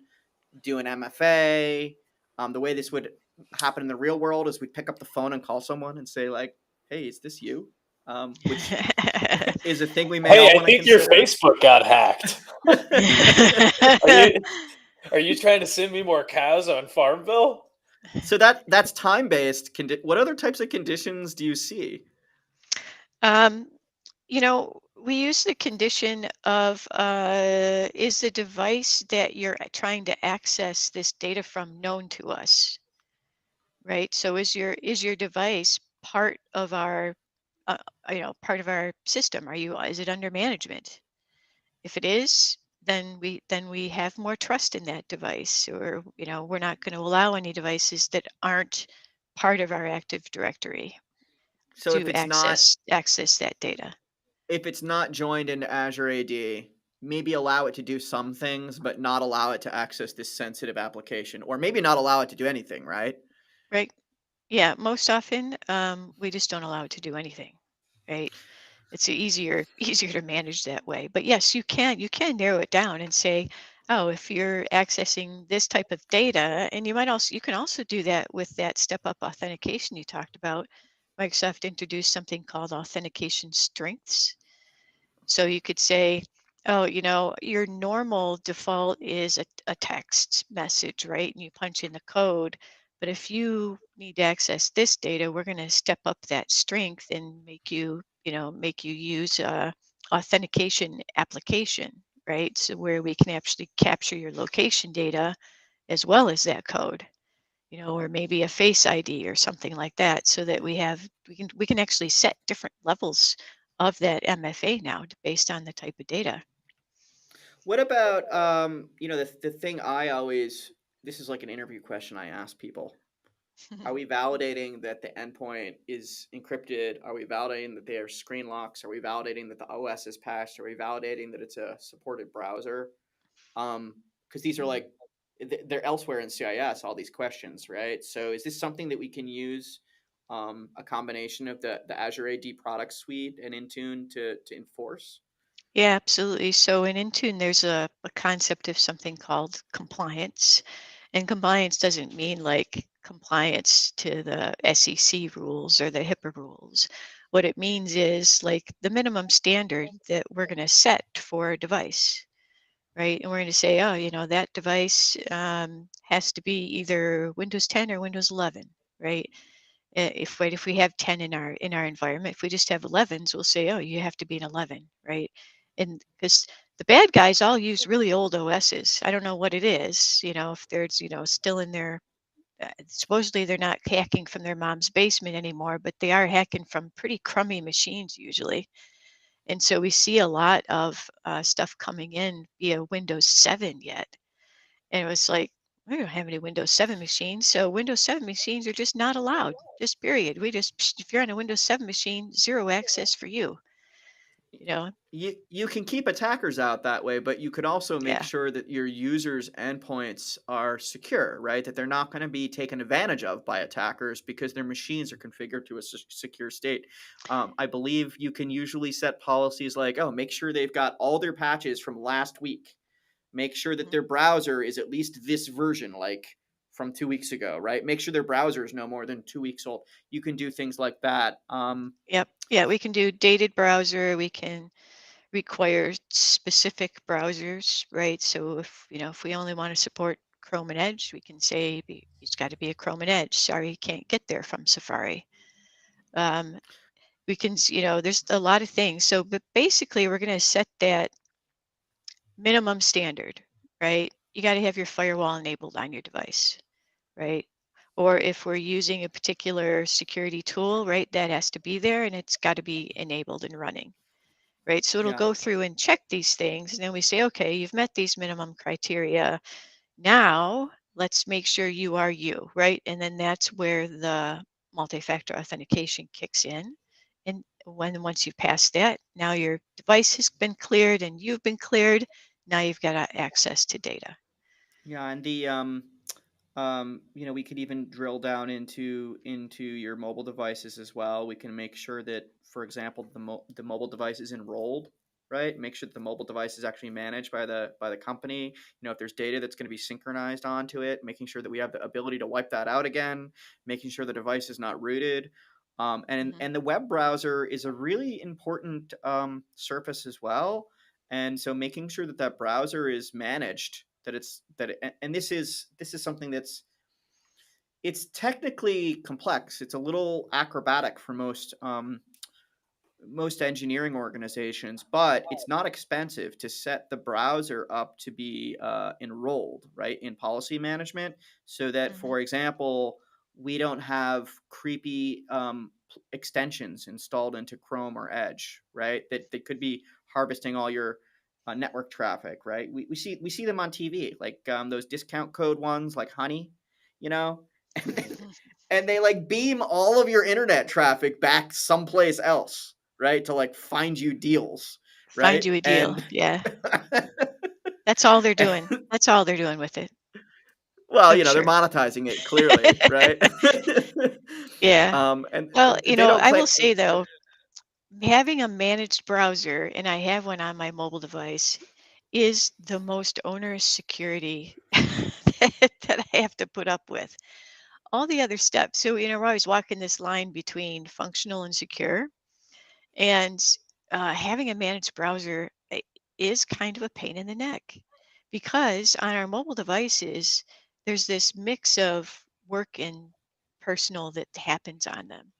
do an MFA. The way this would happen in the real world is we pick up the phone and call someone and say like, "Hey, is this you?" Which is a thing we may Hey, all I want to think your consider. Facebook got hacked. Are you are you trying to send me more cows on Farmville? So that's time based. What other types of conditions do you see? um, we use the condition of is the device that you're trying to access this data from known to us, right? So is your device part of our uh, part of our system? Is it under management? If it is, then we have more trust in that device, or we're not going to allow any devices that aren't part of our Active Directory So to access that data. if it's not joined into Azure AD, maybe allow it to do some things, but not allow it to access this sensitive application, or maybe not allow it to do anything, right? Right? Yeah, most often we just don't allow it to do anything, right? It's easier to manage that way. But yes, you can narrow it down and say, oh, if you're accessing this type of data, and you can also do that with that step up authentication you talked about. Microsoft introduced something called authentication strengths. So you could say, oh, your normal default is a text message, right? And you punch in the code. But if you need to access this data, we're going to step up that strength and make you use a authentication application, right? So where we can actually capture your location data as well as that code, or maybe a face ID or something like that, so that we can actually set different levels of that MFA now based on the type of data. What about the thing I always this is like an interview question I ask people. Are we validating that the endpoint is encrypted? Are we validating that they are screen locks? Are we validating that the OS is patched? Are we validating that it's a supported browser? Because these are Mhm. like they're elsewhere in CIS. All these questions, right? So is this something that we can use a combination of the Azure AD product suite and Intune to enforce? Yeah, absolutely. So in Intune, there's a concept of something called compliance. And compliance doesn't mean like compliance to the SEC rules or the HIPAA rules. What it means is like the minimum standard that we're going to set for a device, right? And we're going to say, oh, that device has to be either Windows 10 or Windows 11, right? If we have 10 in our environment, if we just have 11s, we'll say, oh, you have to be an 11, right? And because the bad guys all use really old OSs. I don't know what it is, if they're still in their supposedly they're not hacking from their mom's basement anymore, but they are hacking from pretty crummy machines usually. And so we see a lot of stuff coming in via Windows 7 yet. And it was like, we don't have any Windows 7 machines. So Windows 7 machines are just not allowed, just period. If you're on a Windows 7 machine, zero access for you, you know? You can keep attackers out that way, but you could also make Yeah. sure that your users' endpoints are secure, right? That they're not going to be taken advantage of by attackers because their machines are configured to a secure state. I believe you can usually set policies like, oh, make sure they've got all their patches from last week. Make sure that Mhm. their browser is at least this version, like from 2 weeks ago, right? Make sure their browser is no more than 2 weeks old. You can do things like that. Yep. Yeah, we can do dated browser. We can require specific browsers, right? So if we only want to support Chrome and Edge, we can say it's got to be a Chrome and Edge. Sorry, you can't get there from Safari. Um, we can, there's a lot of things. So, but basically, we're going to set that minimum standard, right? You got to have your firewall enabled on your device, right? Or if we're using a particular security tool, right, that has to be there and it's got to be enabled and running, right? So it'll yeah, go through and check these things. And then we say, okay, you've met these minimum criteria. Now let's make sure you are you, right? And then that's where the multi-factor authentication kicks in. And once you pass that, now your device has been cleared and you've been cleared. Now you've got access to data. yeah, and we could even drill down into your mobile devices as well. We can make sure that, for example, the mobile device is enrolled, right? Make sure that the mobile device is actually managed by the company. If there's data that's going to be synchronized onto it, making sure that we have the ability to wipe that out again, making sure the device is not rooted. And Mhm. and the web browser is a really important surface as well. And so making sure that that browser is managed, that it's that it, and this is something it's technically complex. It's a little acrobatic for most engineering organizations, but it's not expensive to set the browser up to be enrolled, right, in policy management, so that, Mhm. for example, we don't have creepy extensions installed into Chrome or Edge, right? That could be harvesting all your network traffic, right? We see them on TV, like those discount code ones, like Honey, you know, and they like beam all of your internet traffic back someplace else, right? To like find you deals, Find right? you a deal. And Yeah. That's all they're doing. That's all they're doing with it. well, I'm they're sure. monetizing it clearly, right? Yeah. And Well, they don't I claim. will say though, having a managed browser, and I have one on my mobile device, is the most onerous security that I have to put up with. All the other steps. So, we're always walking this line between functional and secure. And having a managed browser is kind of a pain in the neck because on our mobile devices, there's this mix of work and personal that happens on them.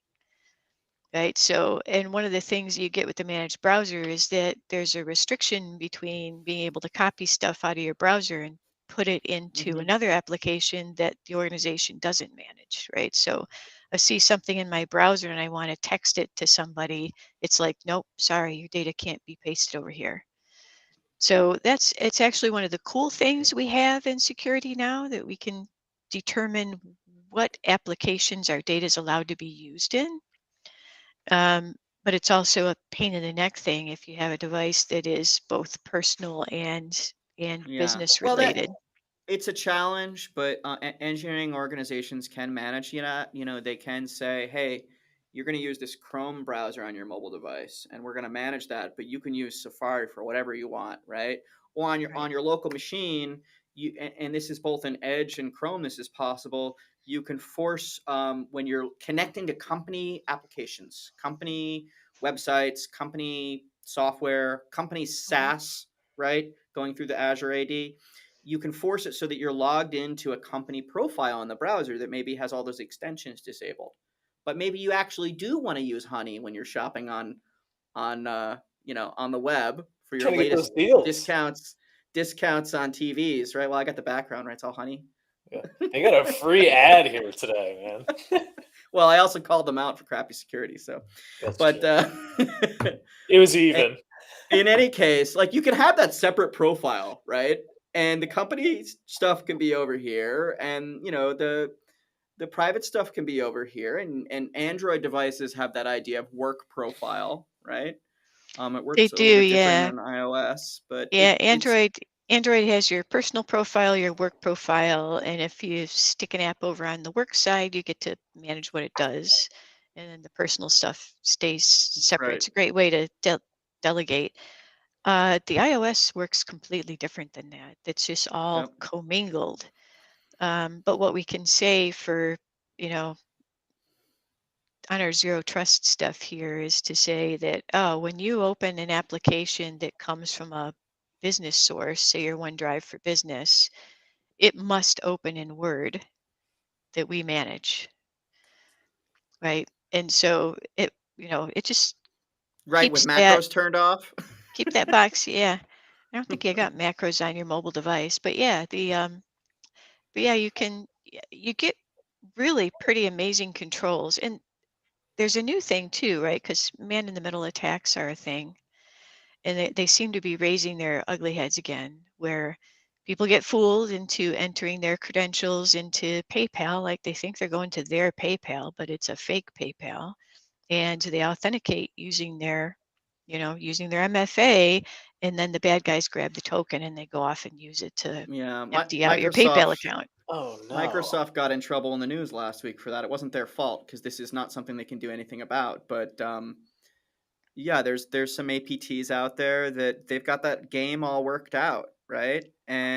right? So, and one of the things you get with the managed browser is that there's a restriction between being able to copy stuff out of your browser and put it into Hmm. another application that the organization doesn't manage, right? So I see something in my browser and I want to text it to somebody. It's like, nope, sorry, your data can't be pasted over here. So it's actually one of the cool things we have in security now, that we can determine what applications our data is allowed to be used in. Um, but it's also a pain in the neck thing if you have a device that is both personal and Yeah. business Well, that related. it's a challenge, but engineering organizations can manage that. They can say, "Hey, you're going to use this Chrome browser on your mobile device, and we're going to manage that. But you can use Safari for whatever you want, right? Or on your Right. local machine, and this is both in Edge and Chrome. This is possible. You can force when you're connecting to company applications, company websites, company software, company Mhm. SaaS, right? Going through the Azure AD, you can force it so that you're logged into a company profile in the browser that maybe has all those extensions disabled. But maybe you actually do want to use Honey when you're shopping on the web for your Trying to get those latest deals. discounts on TVs, right? Well, I got the background, right? It's all Honey. Yeah. They got a free ad here today, man. Well, I also called them out for crappy security, so That's but true. It was even. in any case, like you can have that separate profile, right? And the company stuff can be over here, and the private stuff can be over here, and Android devices have that idea of work profile, right? It They works a do, little bit different yeah. than iOS, but Yeah, Android has your personal profile, your work profile, and if you stick an app over on the work side, you get to manage what it does, and then the personal stuff stays separate. right. It's a great way to delegate. The iOS works completely different than that. It's just all Yep. commingled. But what we can say for, you know, on our zero trust stuff here is to say that, oh, when you open an application that comes from a business source, say your OneDrive for Business, it must open in Word that we manage, right? And so it just Right, with keeps that macros turned off. keep that box. Yeah, I don't think you got macros on your mobile device, but yeah, you get really pretty amazing controls. And there's a new thing too, right? Because man in the middle attacks are a thing. And they seem to be raising their ugly heads again, where people get fooled into entering their credentials into PayPal like they think they're going to their PayPal, but it's a fake PayPal. And they authenticate using their MFA, and then the bad guys grab the token and they go off and use it to Yeah, empty out your PayPal Microsoft account. Oh no. Microsoft got in trouble in the news last week for that. It wasn't their fault because this is not something they can do anything about. But yeah, there's some APTs out there that they've got that game all worked out, right?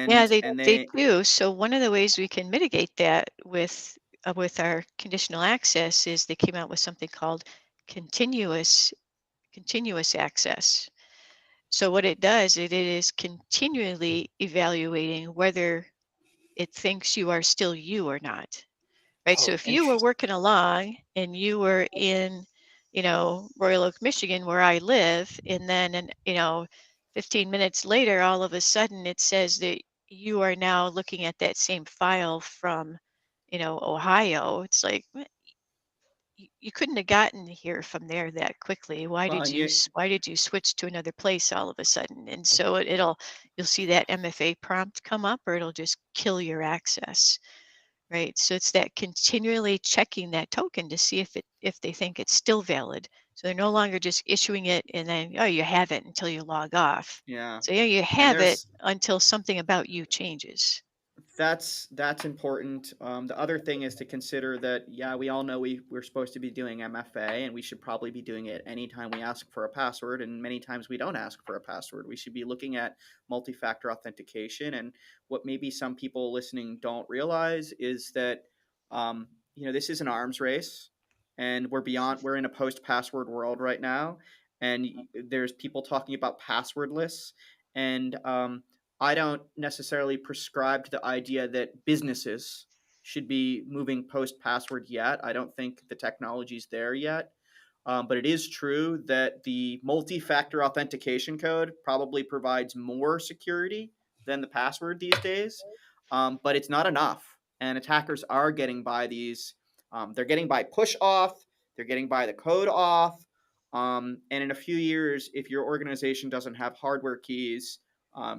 Yeah, And and they they do. So one of the ways we can mitigate that with our conditional access is they came out with something called continuous continuous access. So what it does, it is continually evaluating whether it thinks you are still you or not. Right. So Oh, if you were interesting. working along and you were in, Royal Oak, Michigan, where I live, and then, 15 minutes later, all of a sudden it says that you are now looking at that same file from, Ohio. It's like, you couldn't have gotten here from there that quickly. Why well, did and you you why did you switch to another place all of a sudden? And so you'll see that MFA prompt come up, or it'll just kill your access. Right. So it's that continually checking that token to see if they think it's still valid. So they're no longer just issuing it and then, oh, you have it until you log off. yeah, So yeah, you and have it there's until something about you changes. that's important. The other thing is to consider that yeah, we all know we're supposed to be doing MFA, and we should probably be doing it anytime we ask for a password, and many times we don't ask for a password. We should be looking at multi-factor authentication, and what maybe some people listening don't realize is that this is an arms race, and we're in a post-password world right now, and there's people talking about passwordless, and I don't necessarily prescribe to the idea that businesses should be moving post password yet. I don't think the technology's there yet. But it is true that the multi-factor authentication code probably provides more security than the password these days. But it's not enough, and attackers are getting by these. They're getting by push auth. They're getting by the code auth. And in a few years, if your organization doesn't have hardware keys,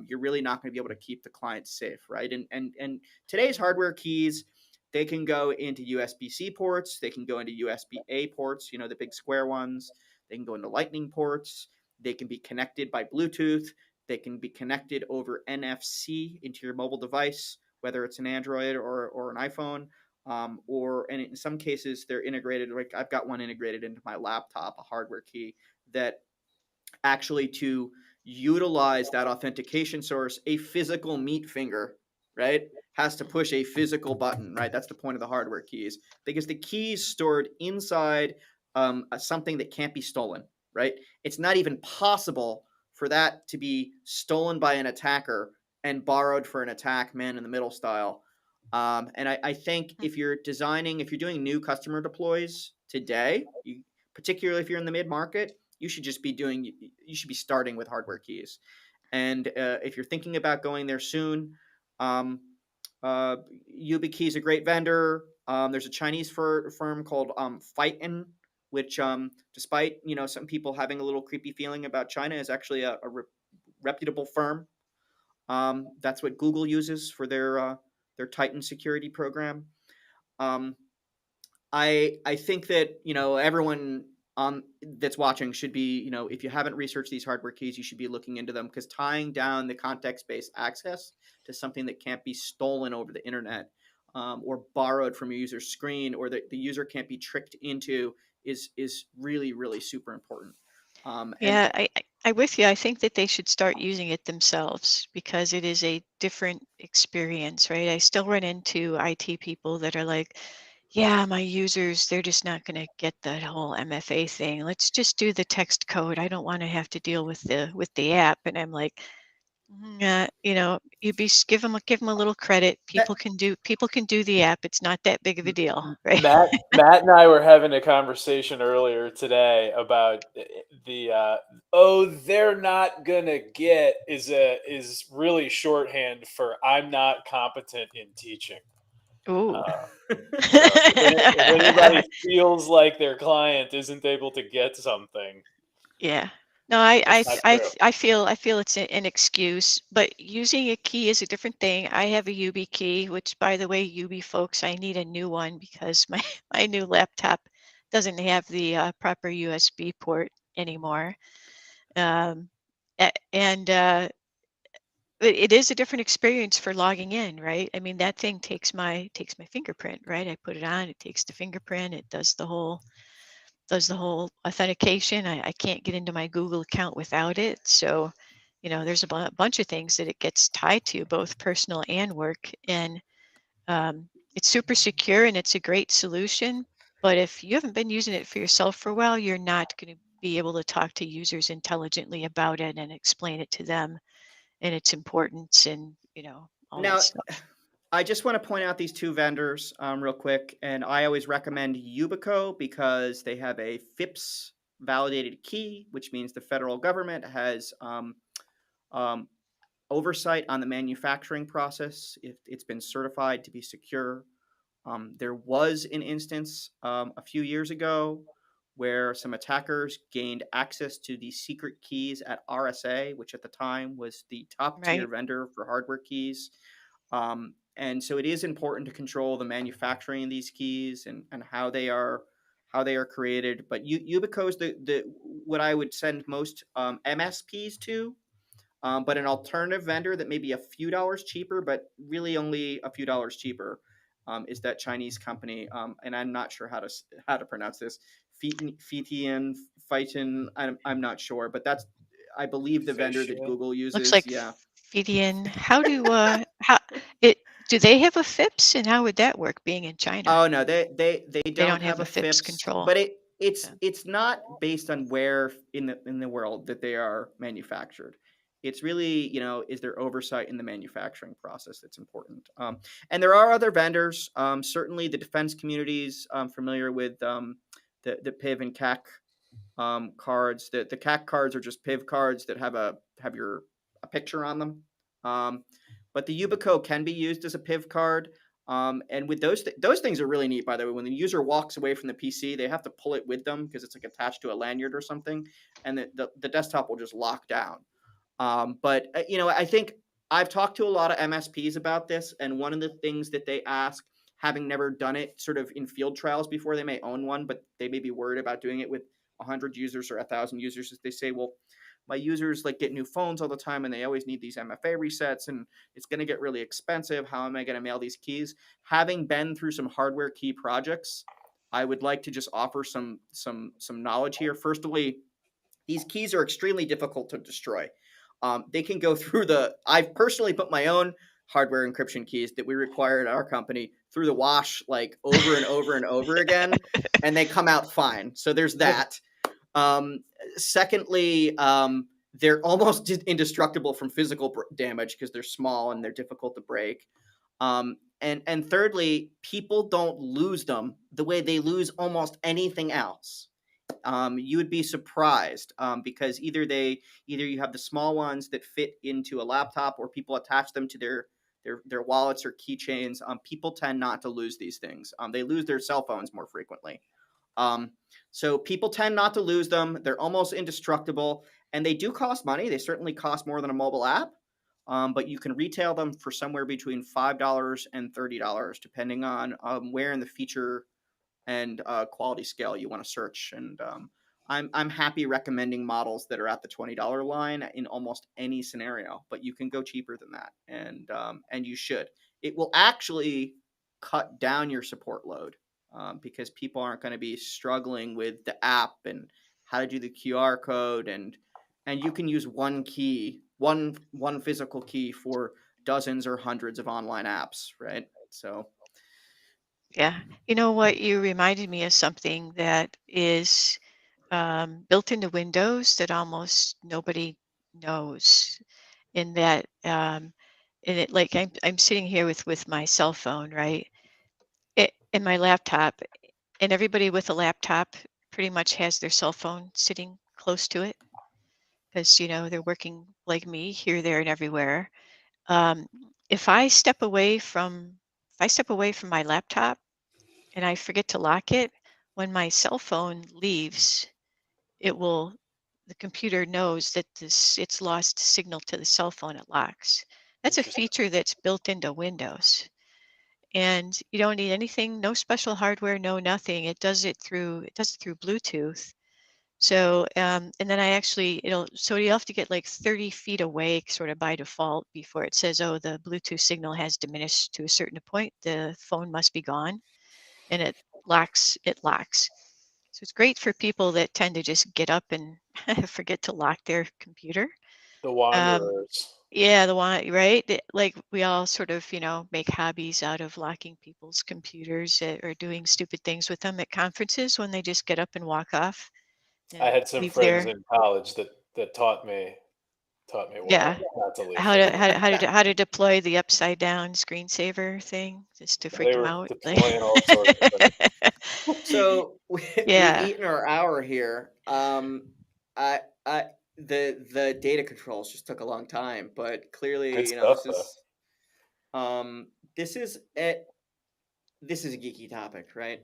you're really not going to be able to keep the clients safe, right? And today's hardware keys, they can go into USB-C ports. They can go into USB-A ports, the big square ones. They can go into Lightning ports. They can be connected by Bluetooth. They can be connected over NFC into your mobile device, whether it's an Android or an iPhone. And in some cases, they're integrated. Like I've got one integrated into my laptop, a hardware key that actually to utilize that authentication source, a physical meat finger, right, has to push a physical button, right? That's the point of the hardware keys, because the key is stored inside something that can't be stolen, right? It's not even possible for that to be stolen by an attacker and borrowed for an attack man in the middle style. And I think if you're doing new customer deploys today, particularly if you're in the mid market, you should be starting with hardware keys. And if you're thinking about going there soon, um, YubiKey is a great vendor. There's a Chinese firm called Fightin, which, despite some people having a little creepy feeling about China, is actually a reputable firm. That's what Google uses for their Titan security program. Um, I think that everyone that's watching should be, if you haven't researched these hardware keys, you should be looking into them, because tying down the context-based access to something that can't be stolen over the internet, or borrowed from a user's screen, or that the user can't be tricked into, is really, really super important. And Yeah, I with you. I think that they should start using it themselves because it is a different experience, right? I still run into IT people that are like, yeah, my users, they're just not going to get that whole MFA thing. Let's just do the text code. I don't want to have to deal with the app. And I'm like, give them a little credit. that People can do the app. It's not that big of a deal, right? Matt and I were having a conversation earlier today about oh, they're not gonna get is really shorthand for I'm not competent in teaching. Ooh. Uh, so if anybody feels like their client isn't able to get something, Yeah. No, I I that's f- not I true. f- I feel I feel it's an excuse, but using a key is a different thing. I have a UB key, which, by the way, UB folks, I need a new one because my my new laptop doesn't have the proper USB port anymore. Um, and it is a different experience for logging in, right? I mean, that thing takes my fingerprint, right? I put it on, it takes the fingerprint, it does the whole authentication. I can't get into my Google account without it. So, there's a bunch of things that it gets tied to, both personal and work. And it's super secure and it's a great solution. But if you haven't been using it for yourself for a while, you're not going to be able to talk to users intelligently about it and explain it to them and its importance and, all that Now, stuff. I just want to point out these two vendors real quick, and I always recommend Yubico because they have a FIPS validated key, which means the federal government has um, oversight on the manufacturing process if it's been certified to be secure. There was an instance a few years ago where some attackers gained access to the secret keys at RSA, which at the time was the top tier Right. vendor for hardware keys. And so it is important to control the manufacturing of these keys and how they are created. But Yubico is the what I would send most MSPs to. But an alternative vendor that may be a few dollars cheaper, but really only a few dollars cheaper, is that Chinese company. And I'm not sure how to pronounce this. Fitian, Fightin. I'm not sure, but that's, I believe, the vendor that Officially. Google Looks uses. like Yeah. Fidian. How it do they have a FIPS and how would that work being in China? Oh no, they They don't don't have have a a FIPS FIPS, control. but it's Yeah. it's not based on where in the world that they are manufactured. It's really, is there oversight in the manufacturing process that's important. And there are other vendors. Certainly, the defense communities familiar with the PIV and CAC. cards. The CAC cards are just PIV cards that have a picture on them. But the Yubico can be used as a PIV card. And with those things are really neat, by the way. When the user walks away from the PC, they have to pull it with them because it's like attached to a lanyard or something, and the desktop will just lock down. But I think I've talked to a lot of MSPs about this, and one of the things that they ask, having never done it sort of in field trials before, they may own one, but they may be worried about doing it with 100 users or 1,000 users. Is they say, well, my users like get new phones all the time, and they always need these MFA resets, and it's going to get really expensive. How am I going to mail these keys? Having been through some hardware key projects, I would like to just offer some knowledge here. Firstly, these keys are extremely difficult to destroy. They can go through I've personally put my own hardware encryption keys that we require at our company through the wash like over and over and over again, and they come out fine. So there's that. Um, Secondly, they're almost indestructible from physical damage because they're small and they're difficult to break. And thirdly, people don't lose them the way they lose almost anything else. You would be surprised because either you have the small ones that fit into a laptop, or people attach them to their wallets or keychains. People tend not to lose these things. They lose their cell phones more frequently. So people tend not to lose them. They're almost indestructible, and they do cost money. They certainly cost more than a mobile app. But you can retail them for somewhere between $5 and $30, depending on where in the feature and quality scale you want to search. And I'm happy recommending models that are at the $20 line in almost any scenario. But you can go cheaper than that, and you should. It will actually cut down your support load because people aren't going to be struggling with the app and how to do the QR code, and you can use one key, one physical key for dozens or hundreds of online apps, right? So Yeah. You know what? You reminded me of something that is built into Windows that almost nobody knows. In that, in it, like I'm sitting here with my cell phone, right? In my laptop, and everybody with a laptop pretty much has their cell phone sitting close to it because they're working like me here, there, and everywhere. Um, if I step away from if I step away from my laptop and I forget to lock it, when my cell phone leaves, it will the computer knows that it's lost signal to the cell phone, it locks. That's a Interesting. feature that's built into Windows. And you don't need anything, no special hardware, no nothing. It does it through Bluetooth. So and then I actually it'll so you'll have to get like 30 feet away sort of by default before it says, oh, the Bluetooth signal has diminished to a certain point. The phone must be gone, and it locks. So it's great for people that tend to just get up and forget to lock their computer. The Um, Wanderers. yeah, the one, right? Like we all sort of, make hobbies out of locking people's computers or doing stupid things with them at conferences when they just get up and walk off I and had some leave friends their, in college that taught me yeah, well not to leave how to things. how to how to how to deploy the upside down screensaver thing just to freak They them were out. Like, deploying all sorts of things. So we've yeah, eaten our hour here. I, I, the data controls just took a long time, but Good clearly, stuff though. um, this is a, this is a geeky topic, right?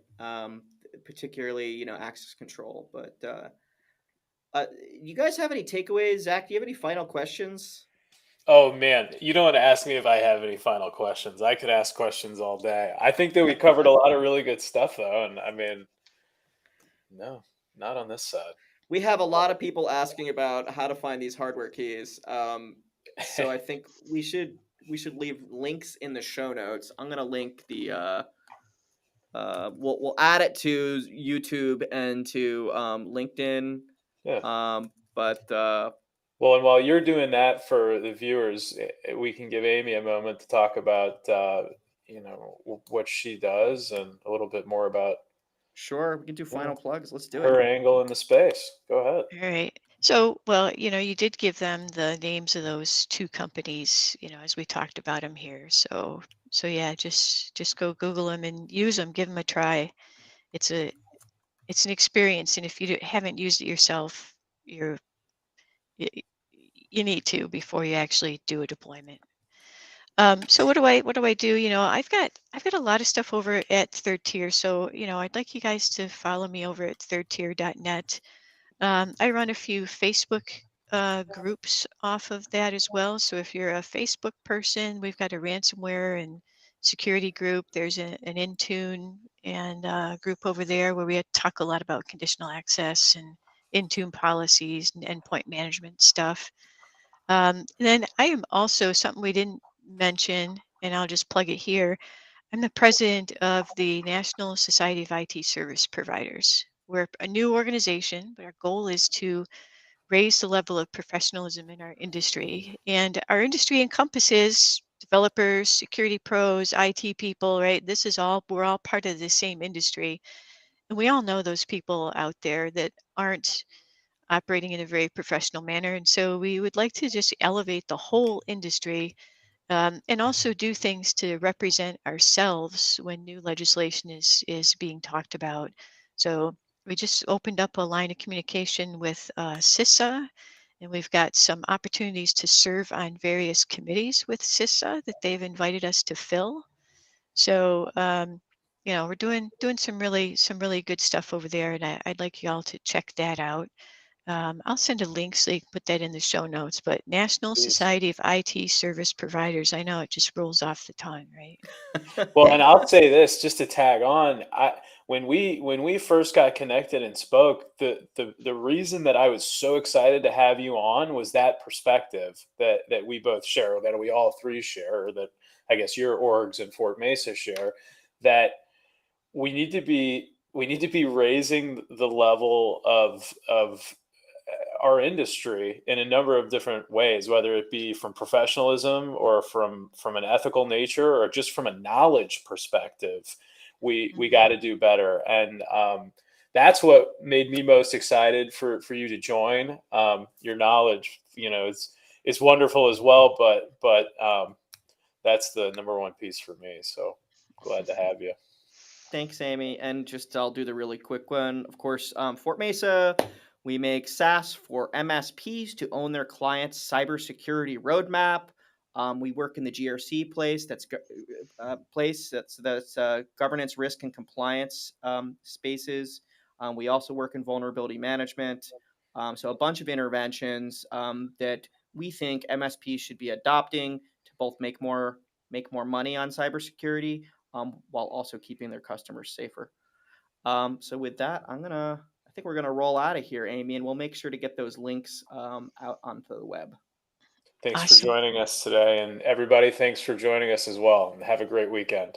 Particularly, access control. But you guys have any takeaways? Zach, do you have any final questions? Oh man, you don't ask me if I have any final questions. I could ask questions all day. I think that we covered a lot of really good stuff though, and I mean, no, not on this side. We have a lot of people asking about how to find these hardware keys. So I think we should leave links in the show notes. I'm gonna link the we'll add it to YouTube and to LinkedIn. Yeah. But Well, and while you're doing that for the viewers, we can give Amy a moment to talk about what she does and a little bit more about sure, we can do yeah final plugs. Let's do it. her angle in the space. Go ahead. all right. So, well, you did give them the names of those two companies, as we talked about them here. So yeah, just go Google them and use them, give them a try. It's a it's an experience, and if you haven't used it yourself, you're you, you need to before you actually do a deployment. So what do I do? I've got a lot of stuff over at ThirdTier. So I'd like you guys to follow me over at thirdtier.net. I run a few Facebook groups off of that as well. So if you're a Facebook person, we've got a ransomware and security group. There's an Intune and group over there where we talk a lot about conditional access and Intune policies and endpoint management stuff. Then I am also something we didn't mention, and I'll just plug it here. I'm the president of the National Society of IT Service Providers. We're a new organization, but our goal is to raise the level of professionalism in our industry. And our industry encompasses developers, security pros, IT people, right? We're all part of the same industry. And we all know those people out there that aren't operating in a very professional manner. And so we would like to just elevate the whole industry, and also do things to represent ourselves when new legislation is being talked about. So we just opened up a line of communication with CISA, and we've got some opportunities to serve on various committees with CISA that they've invited us to fill. So we're doing some really good stuff over there, and I'd like you all to check that out. I'll send a link so you can put that in the show notes. But National Please. Society of IT Service Providers, I know it just rolls off the tongue, right? Well, and I'll say this just to tag on. When we first got connected and spoke, the reason that I was so excited to have you on was that perspective that we both share, or that we all three share, or that I guess your orgs in Fort Mesa share, that we need to be raising the level of our industry in a number of different ways, whether it be from professionalism or from an ethical nature or just from a knowledge perspective. We got Mhm. to do better, and that's what made me most excited for you to join. Your knowledge, is wonderful as well, but that's the number one piece for me. So glad to have you. Thanks, Amy. And just I'll do the really quick one. Of course, Fort Mesa, we make SaaS for MSPs to own their clients' cybersecurity roadmap. We work in the GRC place that's governance, risk, and compliance spaces. We also work in vulnerability management. So a bunch of interventions that we think MSPs should be adopting to both make more money on cybersecurity, while also keeping their customers safer. So with that, I think we're gonna roll out of here, Amy, and we'll make sure to get those links out onto the web. Thanks for Awesome. joining us today. And everybody, thanks for joining us as well. And have a great weekend.